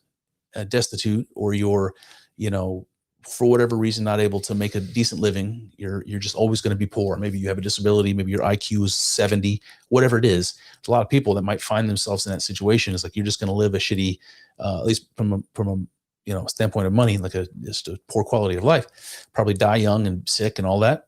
destitute, or you're, you know, for whatever reason not able to make a decent living. You're just always going to be poor. Maybe you have a disability. Maybe your IQ is 70. Whatever it is, there's a lot of people that might find themselves in that situation. It's like you're just going to live a shitty, at least from a standpoint of money, like just a poor quality of life. Probably die young and sick and all that.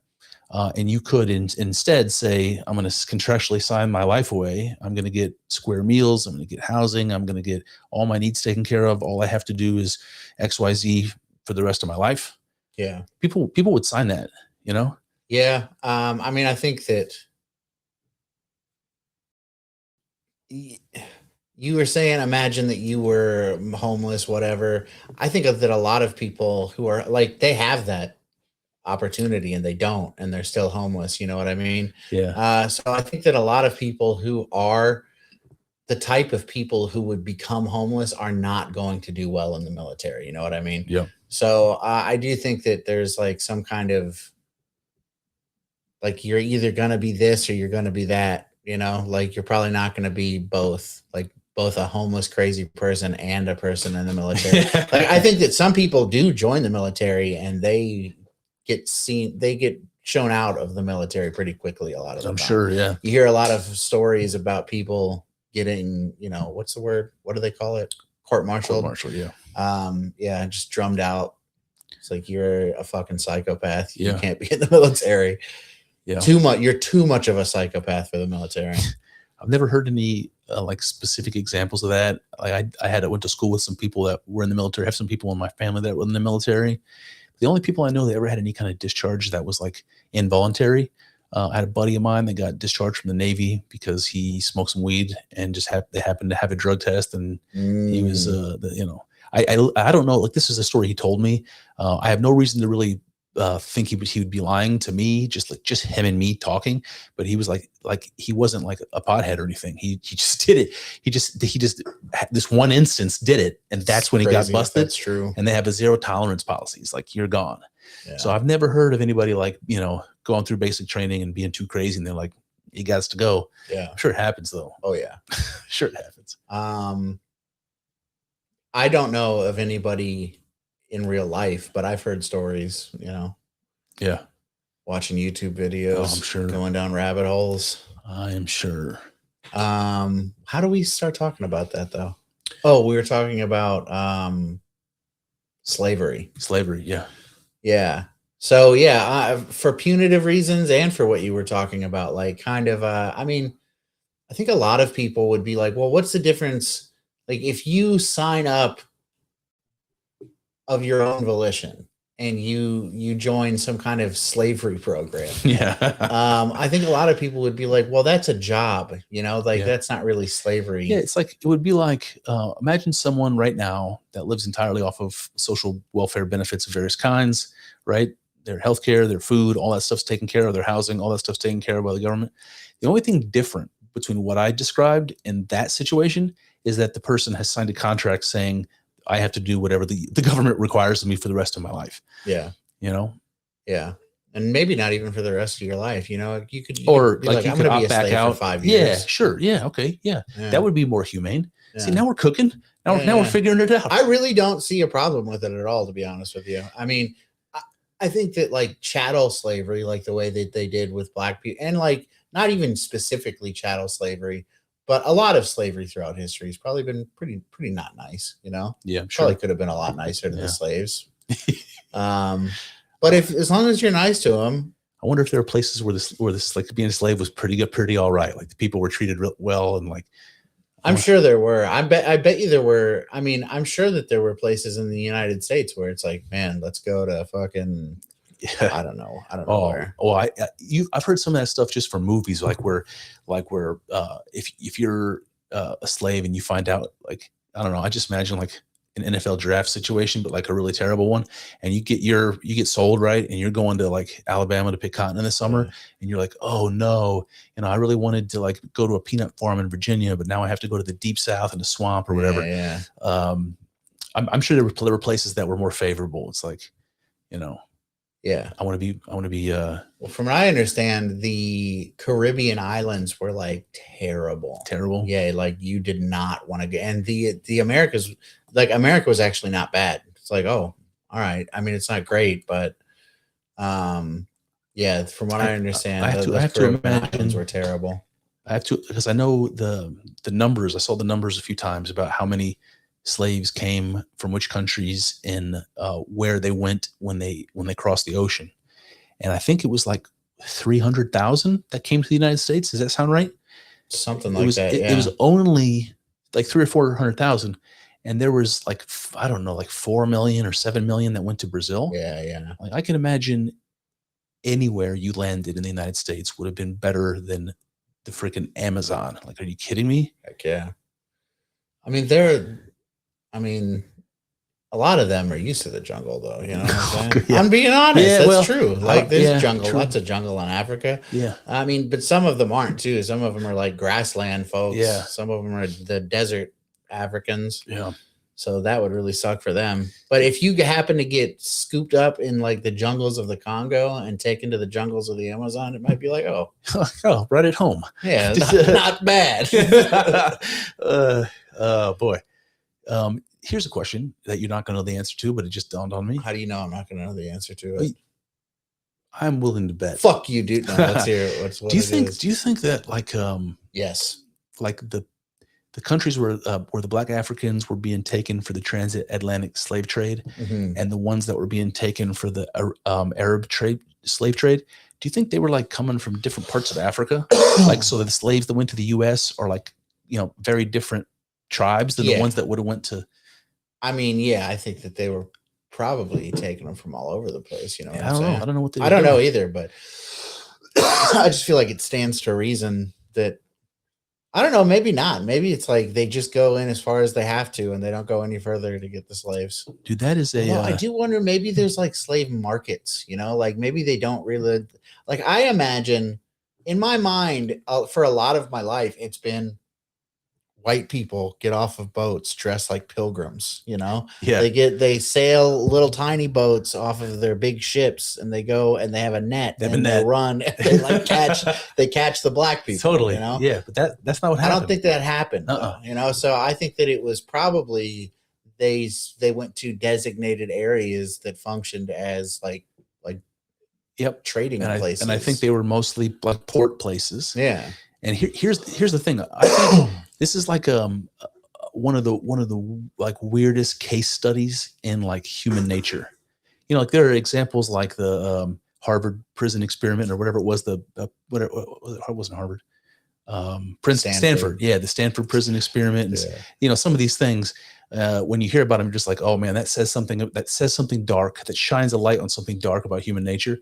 And you could instead say, I'm going to contractually sign my life away. I'm going to get square meals. I'm going to get housing. I'm going to get all my needs taken care of. All I have to do is XYZ for the rest of my life. Yeah. People would sign that, you know? Yeah. I mean, I think that you were saying, imagine that you were homeless, whatever. I think that a lot of people who are like, they have that opportunity and they don't, and they're still homeless. You know what I mean? Yeah. So I think that a lot of people who are the type of people who would become homeless are not going to do well in the military. You know what I mean? Yeah. So I do think that there's like some kind of, like, you're either going to be this or you're going to be that, you know, like you're probably not going to be both, like both a homeless, crazy person and a person in the military. Like, I think that some people do join the military and they get shown out of the military pretty quickly. A lot of them. I'm sure. Yeah. You hear a lot of stories about people getting, you know, what's the word? What do they call it? Court-martialed. Court-martialed, yeah. Yeah, just drummed out. It's like, you're a fucking psychopath. You Yeah. can't be in the military. Yeah. Too much. You're too much of a psychopath for the military. I've never heard any like specific examples of that. Like I went to school with some people that were in the military. I have some people in my family that were in the military. The only people I know that ever had any kind of discharge that was like involuntary. I had a buddy of mine that got discharged from the Navy because he smoked some weed and just they happened to have a drug test, and he was, you know, I don't know. Like, this is a story he told me. I have no reason to really think he would be lying to me, just him and me talking. But he was like he wasn't like a pothead or anything. He just did it. He just this one instance did it, and that's when he got busted. That's true. And they have a zero tolerance policy. It's like, you're gone. Yeah. So I've never heard of anybody like, you know, going through basic training and being too crazy and they're like, you got to go. Yeah. I'm sure it happens though. Oh yeah. Sure it happens. I don't know of anybody in real life, but I've heard stories, you know. Yeah. Watching YouTube videos. Oh, I'm sure. Going down rabbit holes. I am sure. How do we start talking about that though? Oh, we were talking about slavery. Slavery, yeah. Yeah. So yeah, for punitive reasons and for what you were talking about, like kind of, I mean, I think a lot of people would be like, well, what's the difference? Like, if you sign up of your own volition and you join some kind of slavery program. Yeah. I think a lot of people would be like, well, that's a job, you know, like that's not really slavery. Yeah. It's like, it would be like, imagine someone right now that lives entirely off of social welfare benefits of various kinds, right? Their healthcare, their food, all that stuff's taken care of, their housing, all that stuff's taken care of by the government. The only thing different between what I described in that situation is that the person has signed a contract saying, I have to do whatever the government requires of me for the rest of my life. Yeah. You know? Yeah. And maybe not even for the rest of your life, you know, you could be like, I'm going to be a slave for 5 years. Yeah, sure. Yeah. Okay. Yeah. That would be more humane. Yeah. See, now we're cooking. Now we're figuring it out. I really don't see a problem with it at all, to be honest with you. I mean, I think that like chattel slavery, like the way that they did with black people, and like not even specifically chattel slavery, but a lot of slavery throughout history has probably been pretty not nice, you know? Yeah, I'm probably could have been a lot nicer to the slaves. But as long as you're nice to them. I wonder if there are places where this like being a slave was pretty all right. Like the people were treated real well, and like, I'm sure there were. I bet you there were. I mean, I'm sure that there were places in the United States where it's like, man, let's go to fucking, I don't know where. Oh, I've heard some of that stuff just from movies, like where if you're a slave and you find out, like, I don't know, I just imagine like an NFL draft situation, but like a really terrible one, and you get sold, right, and you're going to like Alabama to pick cotton in the summer, and you're like, oh no, you know, I really wanted to like go to a peanut farm in Virginia, but now I have to go to the deep South in the swamp or whatever. Yeah. I'm sure there were places that were more favorable. It's like, you know. Yeah. I want to be well, from what I understand, the Caribbean islands were like terrible. Yeah, like you did not want to go. And the Americas, like America was actually not bad. It's like, oh, all right. I mean, it's not great, but yeah, from what I understand, I have to imagine islands were terrible. I have to, because I know the numbers. I saw the numbers a few times about how many slaves came from which countries and where they went when they crossed the ocean. And I think it was like 300,000 that came to the United States. Does that sound right? Something like that. It was only like 300 or 400,000, and there was like I don't know, like 4 million or 7 million that went to Brazil. Yeah. Like I can imagine anywhere you landed in the United States would have been better than the freaking Amazon. Like, are you kidding me? Heck yeah. I mean, a lot of them are used to the jungle, though. You know what I'm saying? Yeah. I'm being honest. Yeah, That's well, true. Like, there's jungle, true. lots of jungle in Africa. Yeah. I mean, but some of them aren't, too. Some of them are like grassland folks. Yeah. Some of them are the desert Africans. Yeah. So that would really suck for them. But if you happen to get scooped up in like the jungles of the Congo and taken to the jungles of the Amazon, it might be like, oh, right at home. yeah, not bad. Boy. Here's a question that you're not going to know the answer to, but it just dawned on me. How do you know I'm not going to know the answer to it? I'm willing to bet. Fuck you, dude. No, let's hear it. Do you think that like yes, like the countries where the Black Africans were being taken for the transatlantic slave trade, and the ones that were being taken for the Arab slave trade, do you think they were like coming from different parts of Africa? Like, so the slaves that went to the U.S. are like, very different tribes than the ones that would have went to. I mean, yeah, I think that they were probably taking them from all over the place. You know, I don't know. I don't know what they. I don't know either, but I just feel like it stands to reason that. I don't know. Maybe not. Maybe it's like they just go in as far as they have to, and they don't go any further to get the slaves. Dude, that is a. I do wonder. Maybe there's like slave markets. Like maybe they don't really. Like I imagine, in my mind, for a lot of my life, it's been white people get off of boats dressed like pilgrims. Yeah. They sail little tiny boats off of their big ships, and they go and they have a net. They run. And they like catch the black people. Totally. Yeah, but that's not what happened. I don't think that happened. So I think that it was probably they went to designated areas that functioned as like trading places. And I think they were mostly like port places. Yeah. And here's the thing. I think this is like one of the like weirdest case studies in like human nature. Like there are examples like the Harvard prison experiment or whatever it was. It wasn't Harvard. Stanford. Yeah, the Stanford prison experiment. And, some of these things. When you hear about them, you're just like, oh man, that says something dark, that shines a light on something dark about human nature.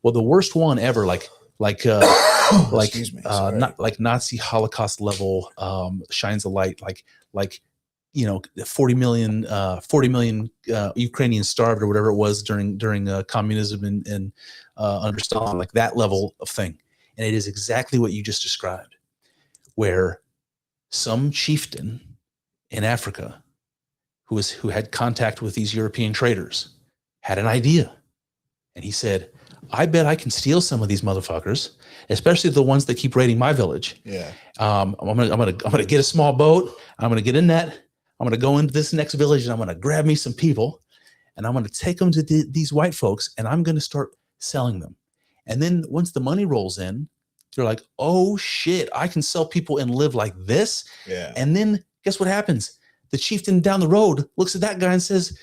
Well, the worst one ever, like not like Nazi Holocaust level, shines a light, like 40 million Ukrainians starved or whatever it was during communism and under Stalin, like that level of thing. And it is exactly what you just described, where some chieftain in Africa who had contact with these European traders had an idea, and he said, I bet I can steal some of these motherfuckers, especially the ones that keep raiding my village. Yeah. I'm gonna get a small boat. I'm gonna get a net. I'm gonna go into this next village and I'm gonna grab me some people, and I'm gonna take them to these white folks, and I'm gonna start selling them. And then once the money rolls in, they're like, oh shit, I can sell people and live like this. Yeah. And then guess what happens? The chieftain down the road looks at that guy and says,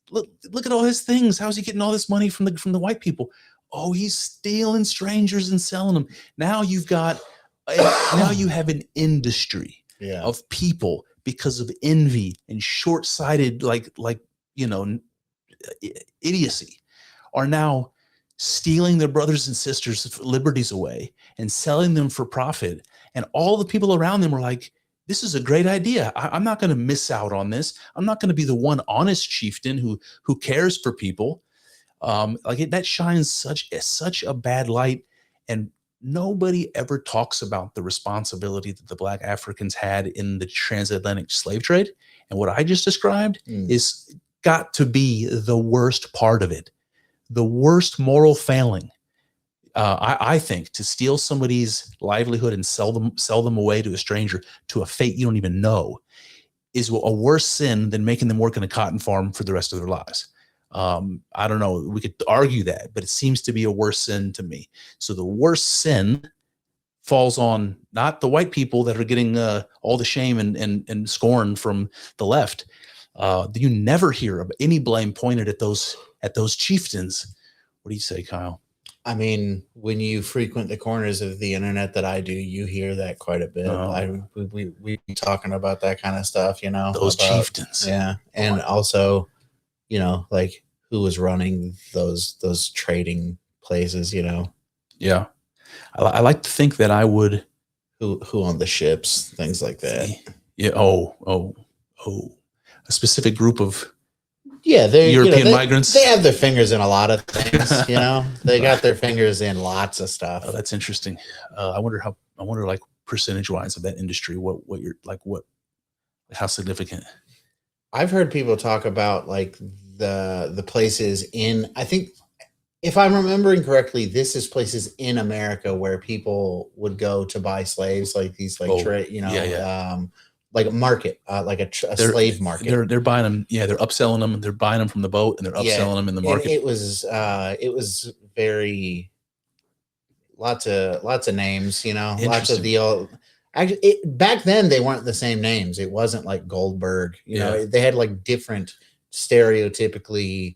look at all his things. How's he getting all this money from the white people? Oh, he's stealing strangers and selling them. Now you have an industry of people, because of envy and short-sighted, idiocy, are now stealing their brothers and sisters' liberties away and selling them for profit. And all the people around them are like, this is a great idea. I'm not going to miss out on this. I'm not going to be the one honest chieftain who cares for people. That shines such a bad light, and nobody ever talks about the responsibility that the Black Africans had in the transatlantic slave trade. And what I just described is got to be the worst part of it, the worst moral failing. I think to steal somebody's livelihood and sell them away to a stranger, to a fate you don't even know, is a worse sin than making them work in a cotton farm for the rest of their lives. I don't know. We could argue that, but it seems to be a worse sin to me. So the worst sin falls on not the white people that are getting all the shame and scorn from the left. You never hear of any blame pointed at those chieftains. What do you say, Kyle? I mean, when you frequent the corners of the internet that I do, you hear that quite a bit. We be talking about that kind of stuff, Those chieftains. Yeah, and also, like who was running those trading places, Yeah. I like to think that I would. Who owned the ships, things like that. Yeah. Oh. A specific group of they European migrants. They have their fingers in a lot of things, They got their fingers in lots of stuff. Oh, that's interesting. I wonder like percentage wise of that industry, how significant. I've heard people talk about like the places in, I think, if I'm remembering correctly, this is places in America where people would go to buy slaves, like these, like like a market, like a slave market. They're buying them. Yeah, they're upselling them. They're buying them from the boat, and they're upselling them in the market. It was very lots of names, lots of the old. Actually, back then they weren't the same names. It wasn't like Goldberg. They had like different stereotypically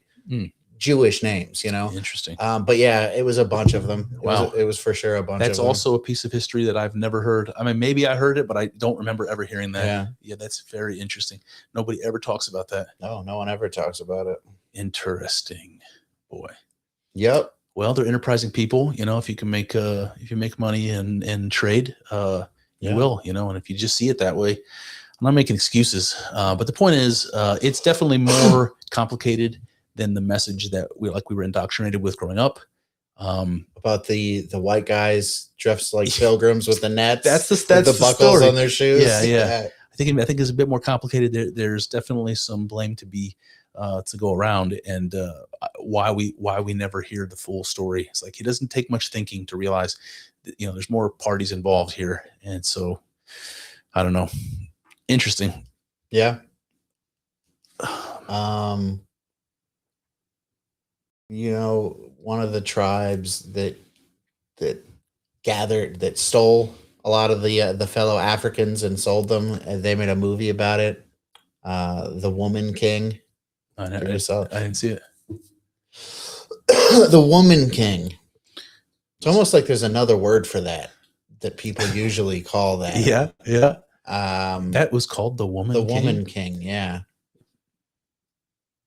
Jewish names, Interesting. But yeah, it was a bunch of them. It was for sure a bunch. That's of them. also a piece of history that I've never heard. I mean, maybe I heard it, but I don't remember ever hearing that. Yeah, that's very interesting. Nobody ever talks about that. No one ever talks about it. Interesting, boy. Yep. Well, they're enterprising people. If you can make money and trade, you will. And if you just see it that way, I'm not making excuses. But the point is, it's definitely more complicated than the message that we were indoctrinated with growing up. About the white guys dressed like pilgrims with the nets. That's the buckles story on their shoes. Yeah. I think it's a bit more complicated. There's definitely some blame to be to go around, and why we never hear the full story. It's like it doesn't take much thinking to realize that, there's more parties involved here, and so I don't know. Interesting. Yeah. One of the tribes that stole a lot of the fellow Africans and sold them, and they made a movie about it. The Woman King. I didn't see it. The Woman King. It's almost like there's another word for that people usually call that. Yeah. That was called the Woman King. The Woman King, yeah.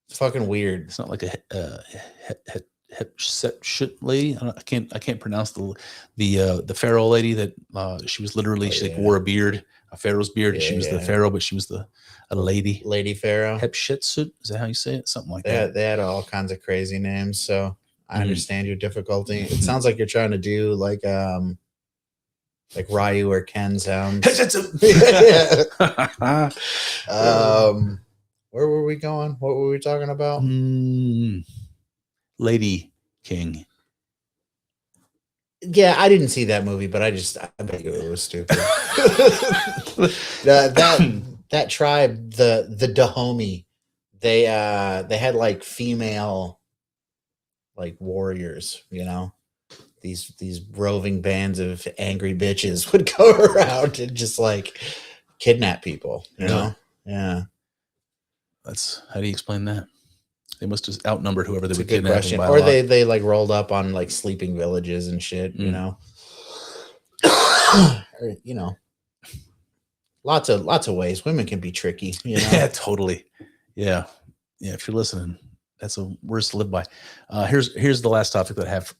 It's fucking weird. It's not like a lady. I can't pronounce the pharaoh lady that she was literally wore a beard, a pharaoh's beard. And she was the pharaoh, but she was a lady. Lady pharaoh. Hatshepsut, is that how you say it? Something like that. They had all kinds of crazy names, so I understand your difficulty. It sounds like you're trying to do like Ryu or Ken sounds. Where were we going? What were we talking about? Lady King. Yeah, I didn't see that movie, but I bet you it was stupid. that tribe, the Dahomey, they had like female like warriors, these roving bands of angry bitches would go around and just like kidnap people, Yeah. How do you explain that? They must have outnumbered whoever they would kidnap. Question. Or they like rolled up on like sleeping villages and shit, Lots of ways women can be tricky, Yeah, totally. Yeah. If you're listening, that's a words to live by. Here's the last topic that I have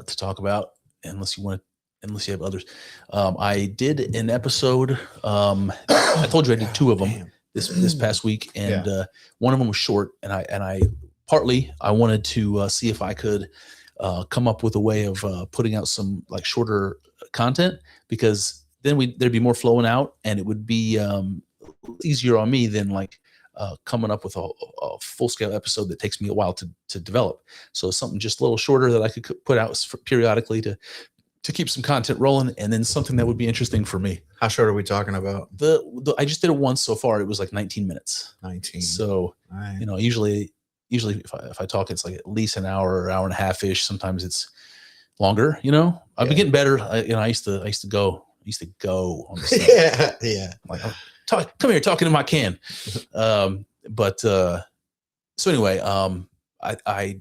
to talk about, unless you have others. I did an episode. I told you I did two of them this past week, and one of them was short, and I wanted to see if I could come up with a way of putting out some like shorter content, because then there'd be more flowing out, and it would be easier on me than like coming up with a full-scale episode that takes me a while to develop. So something just a little shorter that I could put out periodically to keep some content rolling, and then something that would be interesting for me. How short are we talking about? I just did it once so far. It was like 19 minutes. 19. So, right. Usually if I talk, it's like at least an hour or hour and a half ish. Sometimes it's longer, I've been getting better. I used to go on the set. Yeah. Like, come here, talking to my can. So anyway, I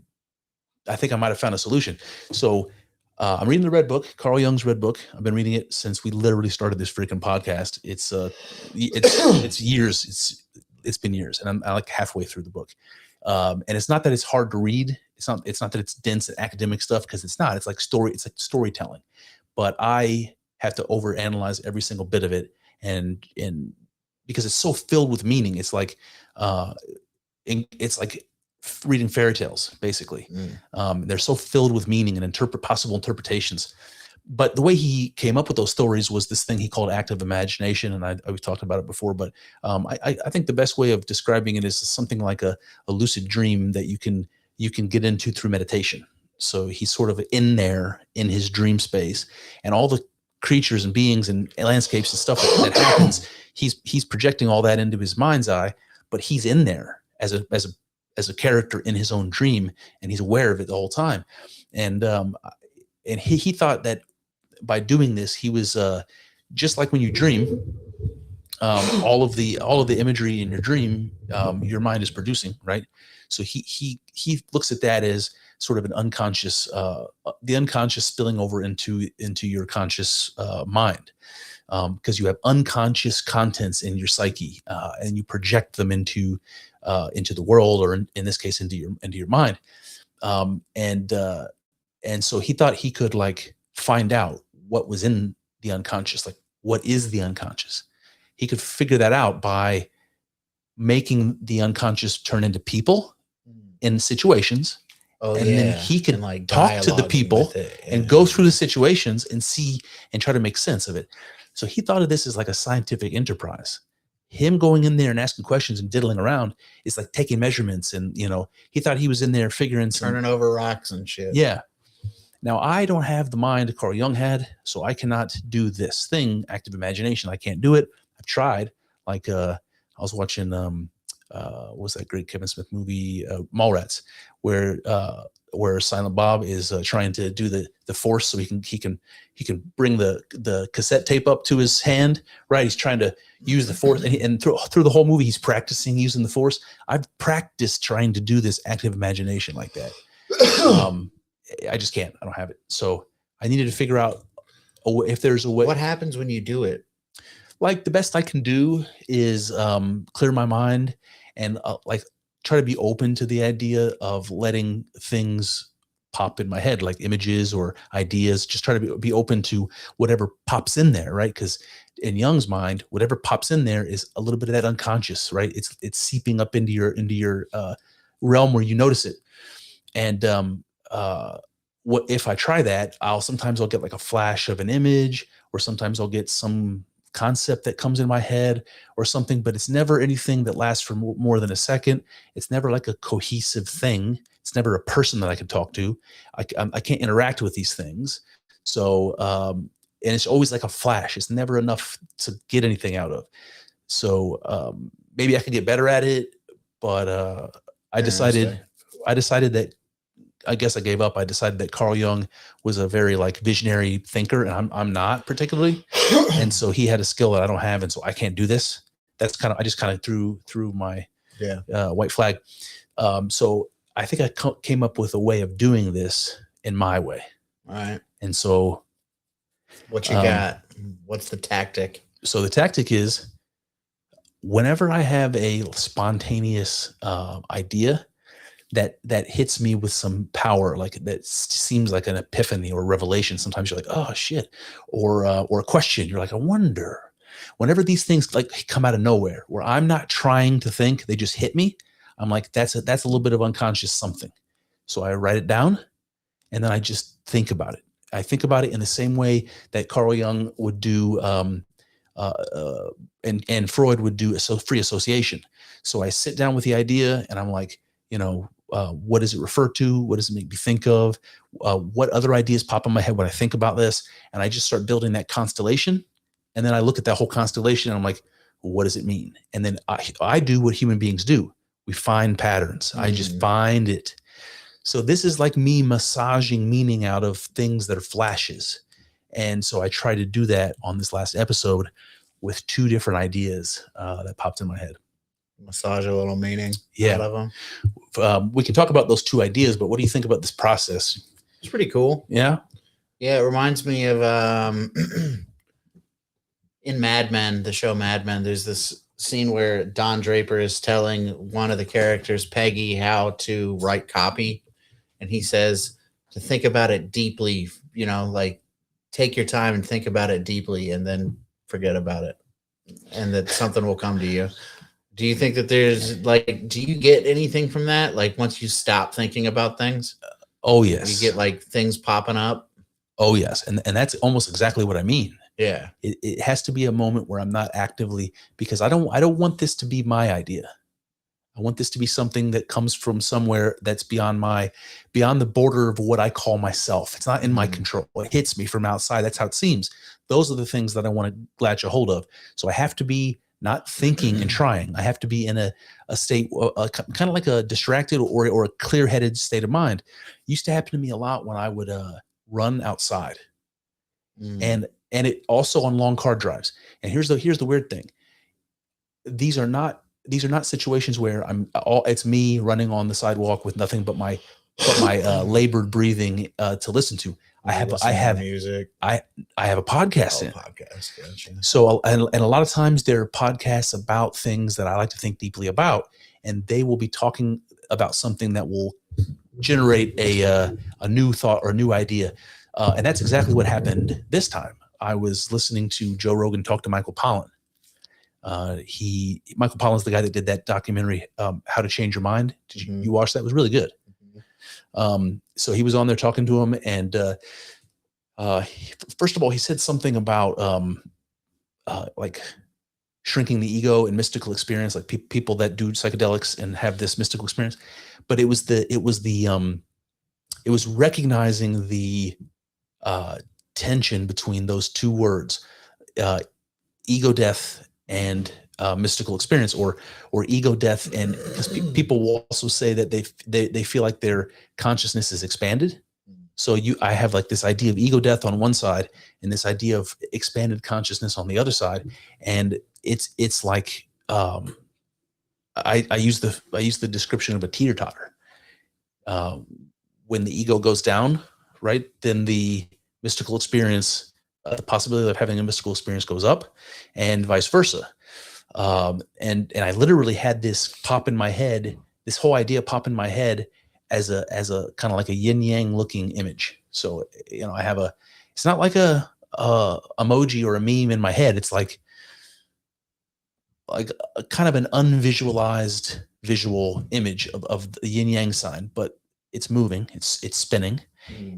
think I might've found a solution. So I'm reading the Red Book, Carl Jung's Red Book. I've been reading it since we literally started this freaking podcast. It's years. It's been years, and I'm like halfway through the book. And it's not that it's hard to read. It's not that it's dense and academic stuff, because it's not. It's like storytelling. But I have to overanalyze every single bit of it, and because it's so filled with meaning. It's like it's like reading fairy tales, basically. They're so filled with meaning and possible interpretations. But the way he came up with those stories was this thing he called active imagination, and we've talked about it before. But I think the best way of describing it is something like a lucid dream that you can get into through meditation. So he's sort of in there in his dream space, and all the creatures and beings and landscapes and stuff that happens, he's projecting all that into his mind's eye, but he's in there as a character in his own dream, and he's aware of it the whole time. And he thought that by doing this, he was just like when you dream, all of the imagery in your dream, your mind is producing, right? So he looks at that as sort of an unconscious, the unconscious spilling over into your conscious mind, because you have unconscious contents in your psyche, and you project them into the world, or in this case into your mind. And so he thought he could like find out what was in the unconscious, like what is the unconscious. He could figure that out by making the unconscious turn into people in situations. Then he can like talk to the people and go through the situations and see and try to make sense of it. So he thought of this as like a scientific enterprise. Him going in there and asking questions and diddling around is like taking measurements, and he thought he was in there figuring turning over rocks and shit. Yeah. Now I don't have the mind Carl Jung had, so I cannot do this thing, active imagination. I can't do it. I've tried. Like I was watching what was that great Kevin Smith movie, Mallrats, where Silent Bob is trying to do the force, so he can bring the cassette tape up to his hand, right? He's trying to use the force, and through the whole movie he's practicing using the force. I've practiced trying to do this active imagination like that. I just can't. I don't have it. So I needed to figure out if there's a way. What happens when you do it? Like the best I can do is clear my mind and like try to be open to the idea of letting things pop in my head, like images or ideas. Just try to be open to whatever pops in there, right? Because in Jung's mind, whatever pops in there is a little bit of that unconscious, right? It's seeping up into your realm where you notice it. And what if I try that? Sometimes I'll get like a flash of an image, or sometimes I'll get some concept that comes in my head or something, but it's never anything that lasts for more than a second. It's never like a cohesive thing. It's never a person that I can talk to. I can't interact with these things. So, and it's always like a flash. It's never enough to get anything out of. So maybe I could get better at it, but I decided that, I guess I gave up. I decided that Carl Jung was a very like visionary thinker, and I'm not particularly. And so he had a skill that I don't have, and so I can't do this. That's I just kind of threw my white flag. So I think I came up with a way of doing this in my way. All right. And so what you got? What's the tactic? So the tactic is, whenever I have a spontaneous idea that hits me with some power, like that seems like an epiphany or revelation. Sometimes you're like, oh shit, or a question. You're like, I wonder. Whenever these things like come out of nowhere, where I'm not trying to think, they just hit me. I'm like, that's a little bit of unconscious something. So I write it down, and then I just think about it. I think about it in the same way that Carl Jung would do, and Freud would do free association. So I sit down with the idea, and I'm like, what does it refer to? What does it make me think of? What other ideas pop in my head when I think about this? And I just start building that constellation. And then I look at that whole constellation, and I'm like, well, what does it mean? And then I do what human beings do. We find patterns. I just find it. So this is like me massaging meaning out of things that are flashes. And so I try to do that on this last episode with 2 different ideas that popped in my head. Massage a little meaning out of them. We can talk about those 2 ideas, but what do you think about this process? It's pretty cool. Yeah. Yeah, it reminds me of in Mad Men, the show Mad Men. There's this scene where Don Draper is telling one of the characters, Peggy, how to write copy, and he says to think about it deeply. Like take your time and think about it deeply, and then forget about it, and that something will come to you. Do you think that there's like, do you get anything from that? Like once you stop thinking about things, Oh you yes. get like things popping up? Oh yes. And that's almost exactly what I mean. Yeah. It has to be a moment where I'm not actively, because I don't want this to be my idea. I want this to be something that comes from somewhere that's beyond the border of what I call myself. It's not in my control. It hits me from outside. That's how it seems. Those are the things that I want to latch a hold of. So I have to be not thinking and trying. I have to be in a state, kind of like a distracted or a clear-headed state of mind. It used to happen to me a lot when I would run outside, Mm. and it also on long car drives. And here's the weird thing. These are not situations where it's me running on the sidewalk with nothing but my labored breathing to listen to. I have music. I have a podcast in. Podcast. Gotcha. So and a lot of times there are podcasts about things that I like to think deeply about, and they will be talking about something that will generate a new thought or a new idea. And that's exactly what happened this time. I was listening to Joe Rogan talk to Michael Pollan. Michael Pollan's the guy that did that documentary, How to Change Your Mind. Did you watch that? It was really good. So he was on there talking to him, and first of all, he said something about like shrinking the ego and mystical experience, like people that do psychedelics and have this mystical experience. But it was recognizing the tension between those two words, ego death and mystical experience, or ego death, and because people will also say that they feel like their consciousness is expanded. So I have like this idea of ego death on one side and this idea of expanded consciousness on the other side, and it's like I use the description of a teeter-totter. When the ego goes down, right, then the mystical experience, the possibility of having a mystical experience goes up, and vice versa. And I literally had this pop in my head, this whole idea pop in my head as a kind of like a yin yang looking image. So I have it's not like a emoji or a meme in my head. It's like a kind of an unvisualized visual image of the yin yang sign, but it's moving, it's spinning,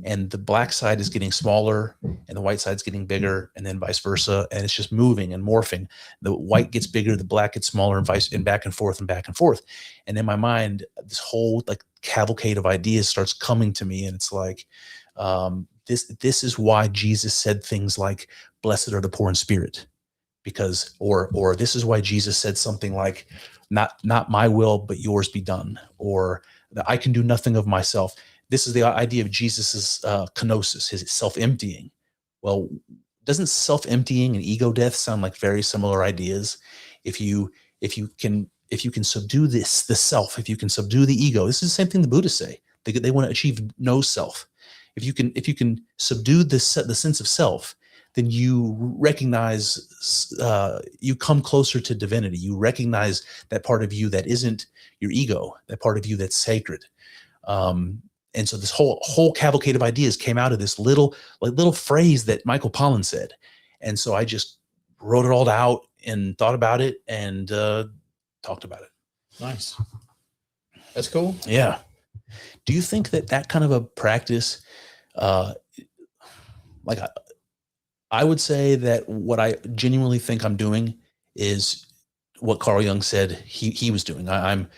and the black side is getting smaller and the white side's getting bigger, and then vice versa, and it's just moving and morphing. The white gets bigger, the black gets smaller, and back and forth and back and forth. And in my mind, this whole like cavalcade of ideas starts coming to me, and it's like this is why Jesus said things like, "Blessed are the poor in spirit," because or this is why Jesus said something like, not my will but yours be done, or that I can do nothing of myself. This is the idea of Jesus's kenosis, his self-emptying. Well, doesn't self-emptying and ego death sound like very similar ideas? If you can subdue the self, if you can subdue the ego, this is the same thing the Buddhists say. They want to achieve no self. If you can subdue the sense of self, then you recognize, you come closer to divinity. You recognize that part of you that isn't your ego, that part of you that's sacred. And so this whole cavalcade of ideas came out of this little phrase that Michael Pollan said. And so I just wrote it all out and thought about it and talked about it. Nice. That's cool. Yeah. Do you think that kind of a practice, like I would say that what I genuinely think I'm doing is what Carl Jung said he was doing. I'm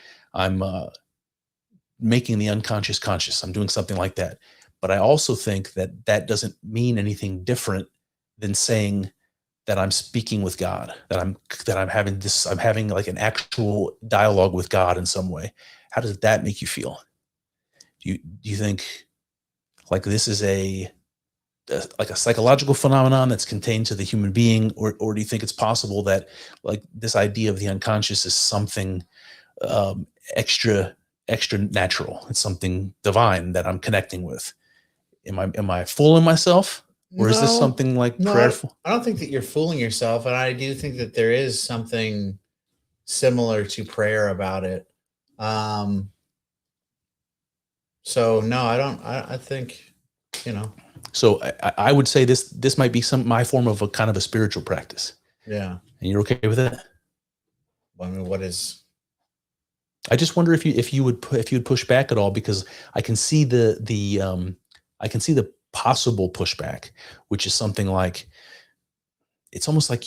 making the unconscious conscious. I'm doing something like that. But I also think that doesn't mean anything different than saying that I'm speaking with God, that I'm having like an actual dialogue with God in some way. How does that make you feel? Do you think like this is like a psychological phenomenon that's contained to the human being, or do you think it's possible that like this idea of the unconscious is something extra natural? It's something divine that I'm connecting with. Am I fooling myself, or is this something like prayerful? I don't think that you're fooling yourself, and I do think that there is something similar to prayer about it. So no, I don't. I think, you know. So I would say this might be my form of a kind of a spiritual practice. Yeah. And you're okay with it? Well, I mean, what is? I just wonder if you would push back at all, because I can see the possible pushback, which is something like, it's almost like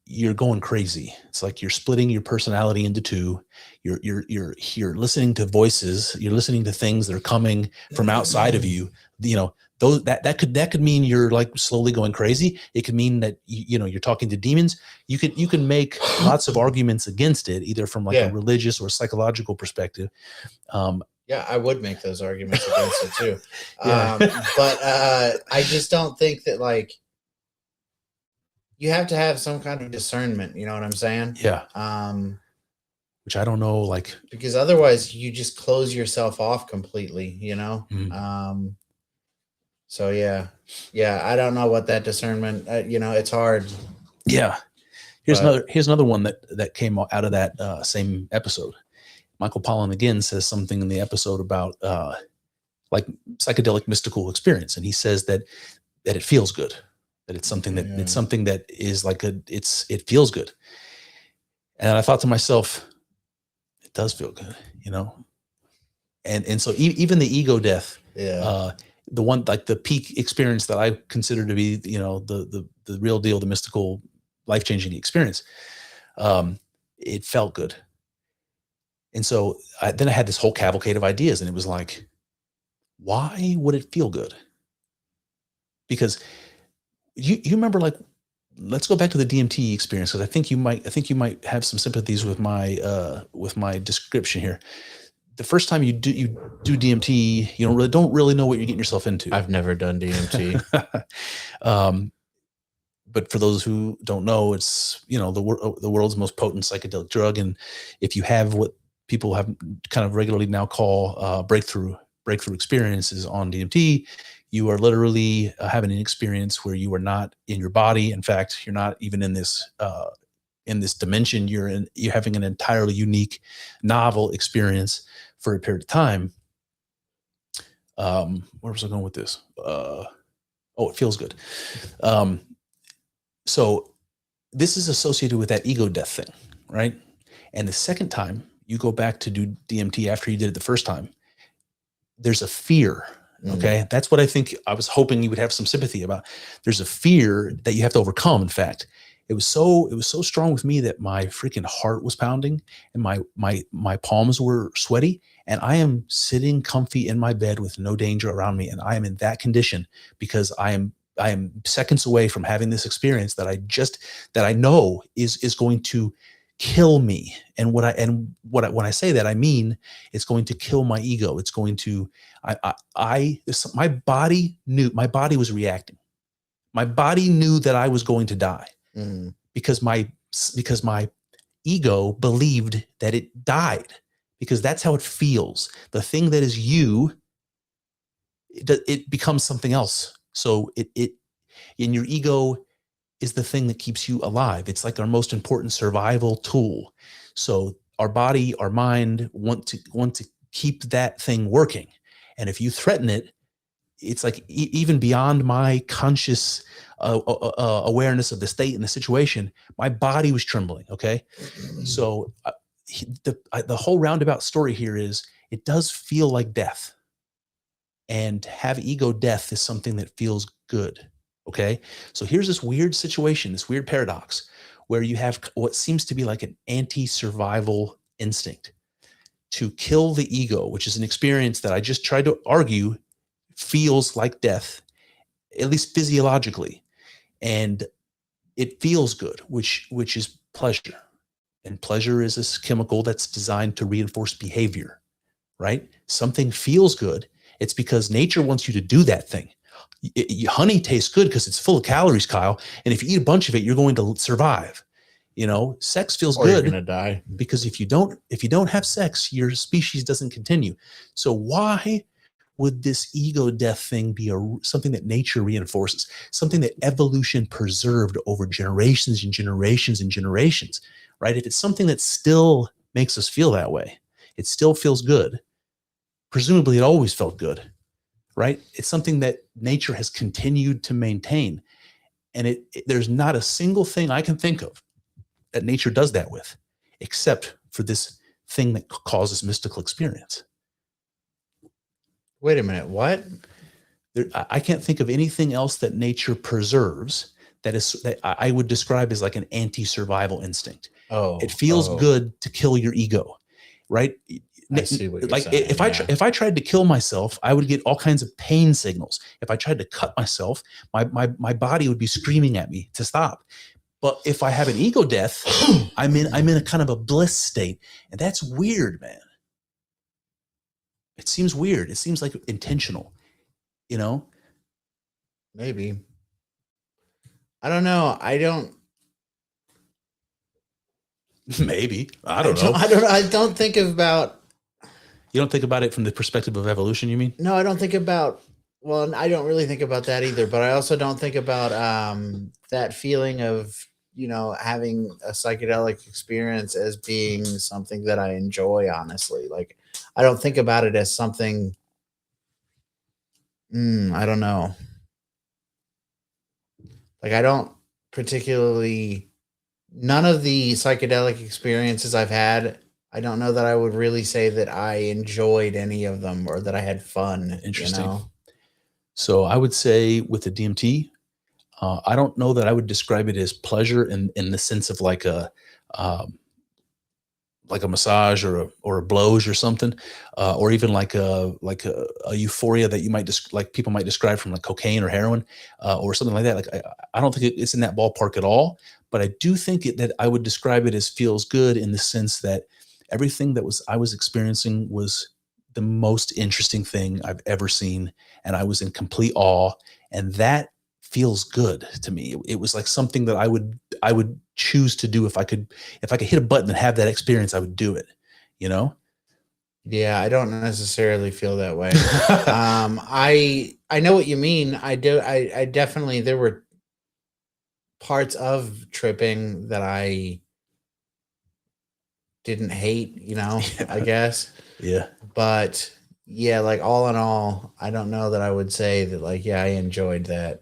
you're going crazy. It's like you're splitting your personality into two. You're listening to voices. You're listening to things that are coming from outside of you. You know, those that could mean you're like slowly going crazy. It could mean that you're talking to demons. You can make lots of arguments against it, either from like a religious or psychological perspective. Yeah, I would make those arguments against it too. But I just don't think that, like, you have to have some kind of discernment. You know what I'm saying? Yeah. Which I don't know, like, because otherwise you just close yourself off completely, you know? Mm-hmm. So yeah, I don't know what that discernment, it's hard. Yeah. Here's another one that came out of that same episode. Michael Pollan again says something in the episode about like psychedelic mystical experience. And he says that it feels good, that it's something that it's something that is like it feels good. And I thought to myself, it does feel good, And so even the ego death, the one, like the peak experience that I consider to be, the real deal, the mystical, life-changing experience, it felt good. And so then I had this whole cavalcade of ideas, and it was like, why would it feel good? Because you remember, like, let's go back to the DMT experience, because I think you might have some sympathies with my description here. The first time you do DMT, you don't really know what you're getting yourself into. I've never done DMT. But for those who don't know, it's, the world's most potent psychedelic drug. And if you have what people have kind of regularly now call breakthrough experiences on DMT, you are literally having an experience where you are not in your body. In fact, you're not even in this dimension. You're having an entirely unique, novel experience for a period of time. Where was I going with this? It feels good. So this is associated with that ego death thing, right? And the second time you go back to do DMT after you did it the first time, there's a fear. Okay. That's what I was hoping you would have some sympathy about. There's a fear that you have to overcome. In fact, it was so strong with me that my freaking heart was pounding and my palms were sweaty, and I am sitting comfy in my bed with no danger around me. And I am in that condition because I am seconds away from having this experience that I know is going to kill me. And when I say that, I mean, it's going to kill my ego. It's going to, my body was reacting. My body knew that I was going to die because my ego believed that it died, because that's how it feels. The thing that is you, it becomes something else. So in your ego is the thing that keeps you alive. It's like our most important survival tool. So our body, our mind want to keep that thing working. And if you threaten it, it's like even beyond my conscious awareness of the state and the situation, my body was trembling. Okay. So the whole roundabout story here is, it does feel like death. And have ego death is something that feels good. Okay. So here's this weird situation, this weird paradox, where you have what seems to be like an anti-survival instinct to kill the ego, which is an experience that I just tried to argue feels like death, at least physiologically. And it feels good, which is pleasure. And pleasure is this chemical that's designed to reinforce behavior, right? Something feels good. It's because nature wants you to do that thing. Honey tastes good because it's full of calories, Kyle. And if you eat a bunch of it, you're going to survive. Sex feels good. You're going to die. Because if you don't have sex, your species doesn't continue. So why would this ego death thing be something that nature reinforces, something that evolution preserved over generations and generations and generations, right? If it's something that still makes us feel that way, it still feels good. Presumably it always felt good, right? It's something that nature has continued to maintain. And there's not a single thing I can think of that nature does that with, except for this thing that causes mystical experience. Wait a minute. What? I can't think of anything else that nature preserves that I would describe as like an anti-survival instinct. Oh, it feels good to kill your ego, right? I see what you're like saying. If I tried to kill myself, I would get all kinds of pain signals. If I tried to cut myself, my body would be screaming at me to stop. But if I have an ego death, I'm in a kind of a bliss state, and that's weird, man. It seems weird. It seems like intentional, you know? Maybe. I don't know. Maybe. I don't know. I don't think about. You don't think about it from the perspective of evolution, you mean? No, I don't think about. Well, I don't really think about that either. But I also don't think about that feeling of, having a psychedelic experience as being something that I enjoy. Honestly, like I don't think about it as something. I don't know. Like I don't particularly. None of the psychedelic experiences I've had, I don't know that I would really say that I enjoyed any of them or that I had fun. Interesting. So I would say with the DMT, I don't know that I would describe it as pleasure in the sense of like a massage or a blows or something, or even like a euphoria that you might like people might describe from like cocaine or heroin, or something like that. Like I don't think it's in that ballpark at all. But I do think that I would describe it as feels good in the sense that everything that I was experiencing was the most interesting thing I've ever seen, and I was in complete awe, and that feels good to me. It was like something that I would choose to do if I could hit a button and have that experience. I would do it. Yeah, I don't necessarily feel that way. I know what you mean. I do. I definitely, there were parts of tripping that I didn't hate, I guess. Yeah. But yeah, like all in all, I don't know that I would say that like, yeah, I enjoyed that.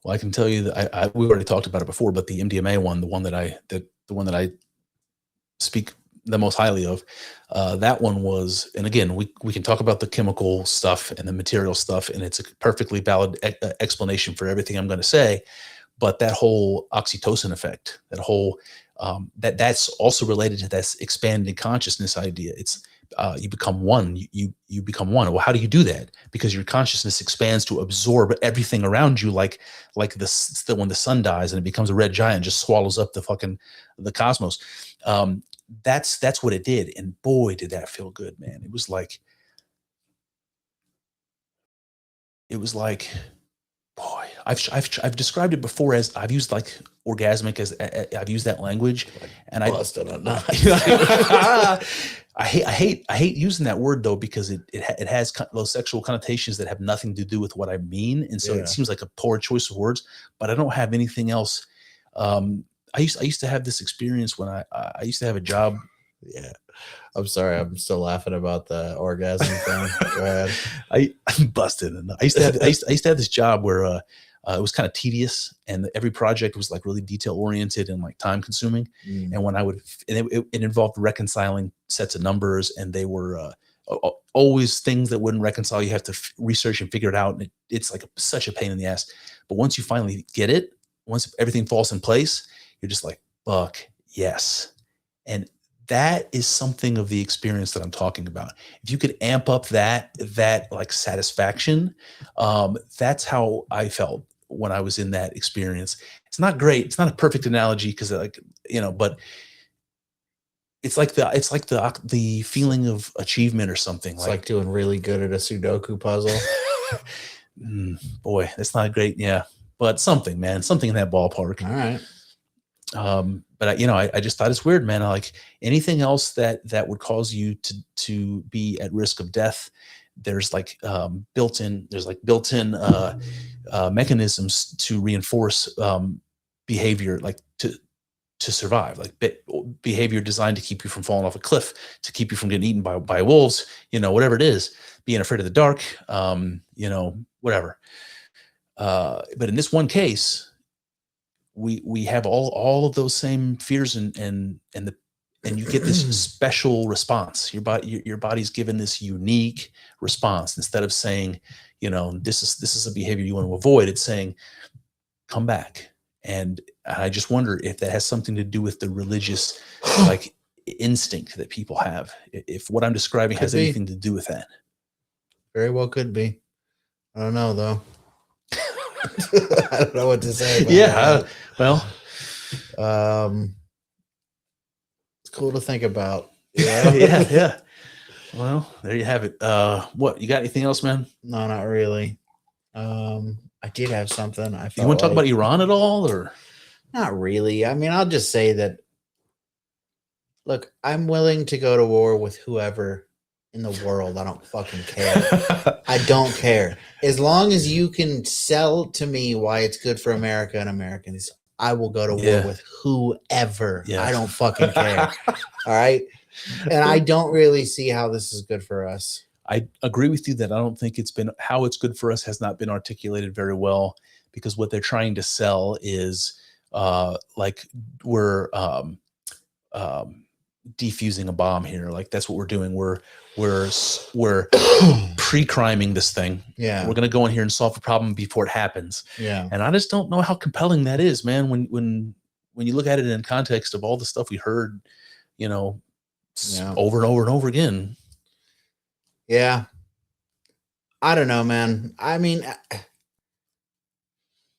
Well, I can tell you that we already talked about it before, but the MDMA one, the one that I speak the most highly of, that one was, and again, we can talk about the chemical stuff and the material stuff, and it's a perfectly valid explanation for everything I'm going to say. But that whole oxytocin effect, that whole that's also related to this expanded consciousness idea. It's you become one. You become one. Well, how do you do that? Because your consciousness expands to absorb everything around you, like when the sun dies and it becomes a red giant, just swallows up the cosmos. That's what it did, and boy, did that feel good, man. It was like, boy, I've described it before as I've used like orgasmic as I've used that language, and I hate using that word though, because it has those sexual connotations that have nothing to do with what I mean, and so it seems like a poor choice of words. But I don't have anything else. I used to have this experience when I used to have a job. Yeah. I'm sorry. I'm still laughing about the orgasm thing. Go ahead. I'm busted. I used to have this job where it was kind of tedious, and every project was like really detail oriented and like time consuming. And when it involved reconciling sets of numbers, and they were always things that wouldn't reconcile. You have to research and figure it out, and it's like such a pain in the ass. But once you finally get it, once everything falls in place, you're just like, fuck yes. And that is something of the experience that I'm talking about. If you could amp up that like satisfaction, that's how I felt when I was in that experience. It's not great. It's not a perfect analogy because but it's like the feeling of achievement or something. It's like doing really good at a Sudoku puzzle. Boy, that's not great. Yeah, but something in that ballpark. All right. But I just thought it's weird, man. Like anything else that would cause you to be at risk of death, there's like built-in mechanisms to reinforce behavior, like to survive, like behavior designed to keep you from falling off a cliff, to keep you from getting eaten by wolves, whatever it is, being afraid of the dark, whatever. But in this one case, we have all of those same fears and you get this special response. Your body's given this unique response. Instead of saying, this is a behavior you want to avoid, it's saying, come back. And I just wonder if that has something to do with the religious like instinct that people have. If what I'm describing has anything to do with that. Very well could be. I don't know though. I don't know what to say. Well, it's cool to think about. Yeah. Well, there you have it. What, you got anything else, man? No, not really. I did have something. You want to talk about Iran at all, or not really? I mean, I'll just say that. Look, I'm willing to go to war with whoever in the world. I don't fucking care. I don't care. As long as you can sell to me why it's good for America and Americans, I will go to war with whoever. Yeah. I don't fucking care. All right. And I don't really see how this is good for us. I agree with you that I don't think how it's good for us has not been articulated very well, because what they're trying to sell is like we're defusing a bomb here. Like that's what we're doing. We're pre-criming this thing. Yeah. We're going to go in here and solve a problem before it happens. Yeah. And I just don't know how compelling that is, man. When you look at it in context of all the stuff we heard, over and over and over again. Yeah. I don't know, man. I mean,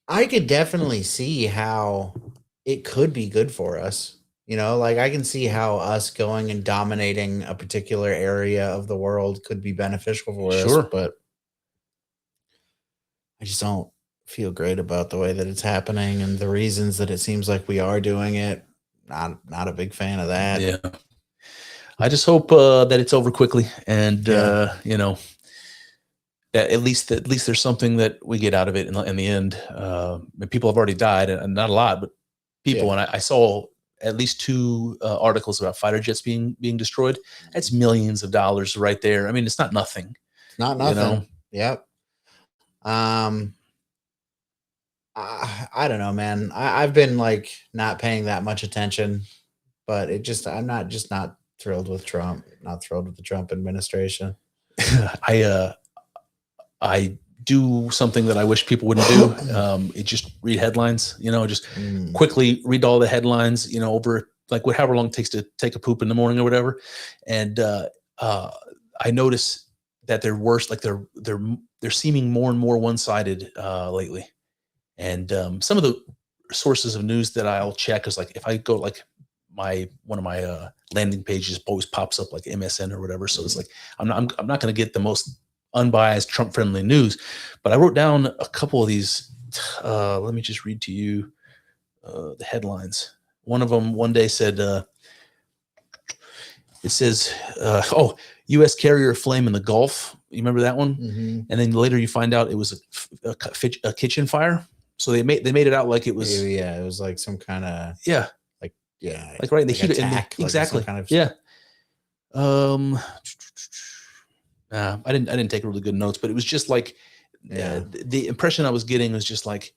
I could definitely see how it could be good for us. Like I can see how us going and dominating a particular area of the world could be beneficial for us, but I just don't feel great about the way that it's happening and the reasons that it seems like we are doing it. Not a big fan of that. Yeah. I just hope that it's over quickly, and that at least there's something that we get out of it in the end. People have already died, and not a lot, but people. Yeah. And I saw at least 2 articles about fighter jets being destroyed. That's millions of dollars right there. I mean, it's not nothing. Not nothing. Yep. I don't know, man. I've been like not paying that much attention, but I'm not thrilled with Trump. Not thrilled with the Trump administration. I do something that I wish people wouldn't do. It just read headlines, just quickly read all the headlines, over like however long it takes to take a poop in the morning or whatever. And I notice that they're worse. Like they're seeming more and more one-sided lately. And some of the sources of news that I'll check is like if I go like one of my landing pages always pops up like MSN or whatever. So it's like I'm not going to get the most unbiased Trump friendly news, but I wrote down a couple of these. Let me just read to you the headlines. One of them one day said, it says, U.S. carrier aflame in the Gulf. You remember that one? Mm-hmm. And then later you find out it was a kitchen fire. So they made it out like it was. Yeah, it was like some kind of like right in the heat attack, exactly. Kind of, I didn't take really good notes, but it was just like the impression I was getting was just like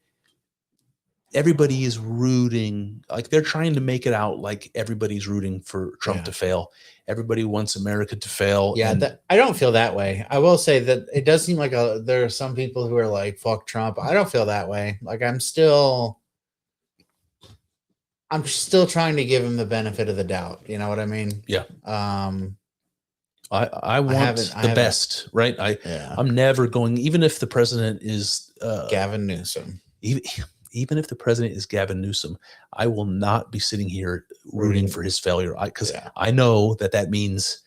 everybody is rooting, like they're trying to make it out like everybody's rooting for Trump to fail. Everybody wants America to fail. Yeah, I don't feel that way. I will say that it does seem like there are some people who are like, fuck Trump. I don't feel that way. Like I'm still trying to give him the benefit of the doubt. You know what I mean? Yeah. I want the best, right? I'm never going, even if the president is Gavin Newsom. Even if the president is Gavin Newsom, I will not be sitting here rooting for his failure, because I know that means,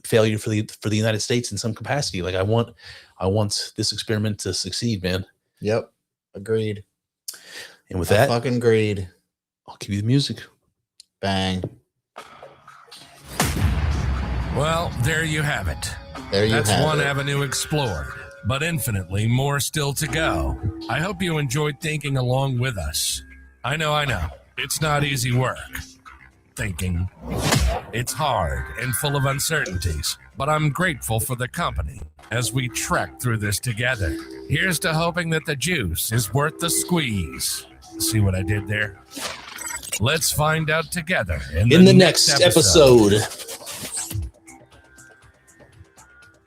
failure for the United States in some capacity. Like I want this experiment to succeed, man. Yep, agreed. And with that, fucking agreed. I'll give you the music. Bang. Well, there you have it. There you That's have one it. avenue explored, but infinitely more still to go. I hope you enjoyed thinking along with us. I know. It's not easy work. Thinking. It's hard and full of uncertainties, but I'm grateful for the company as we trek through this together. Here's to hoping that the juice is worth the squeeze. See what I did there? Let's find out together in In the next episode.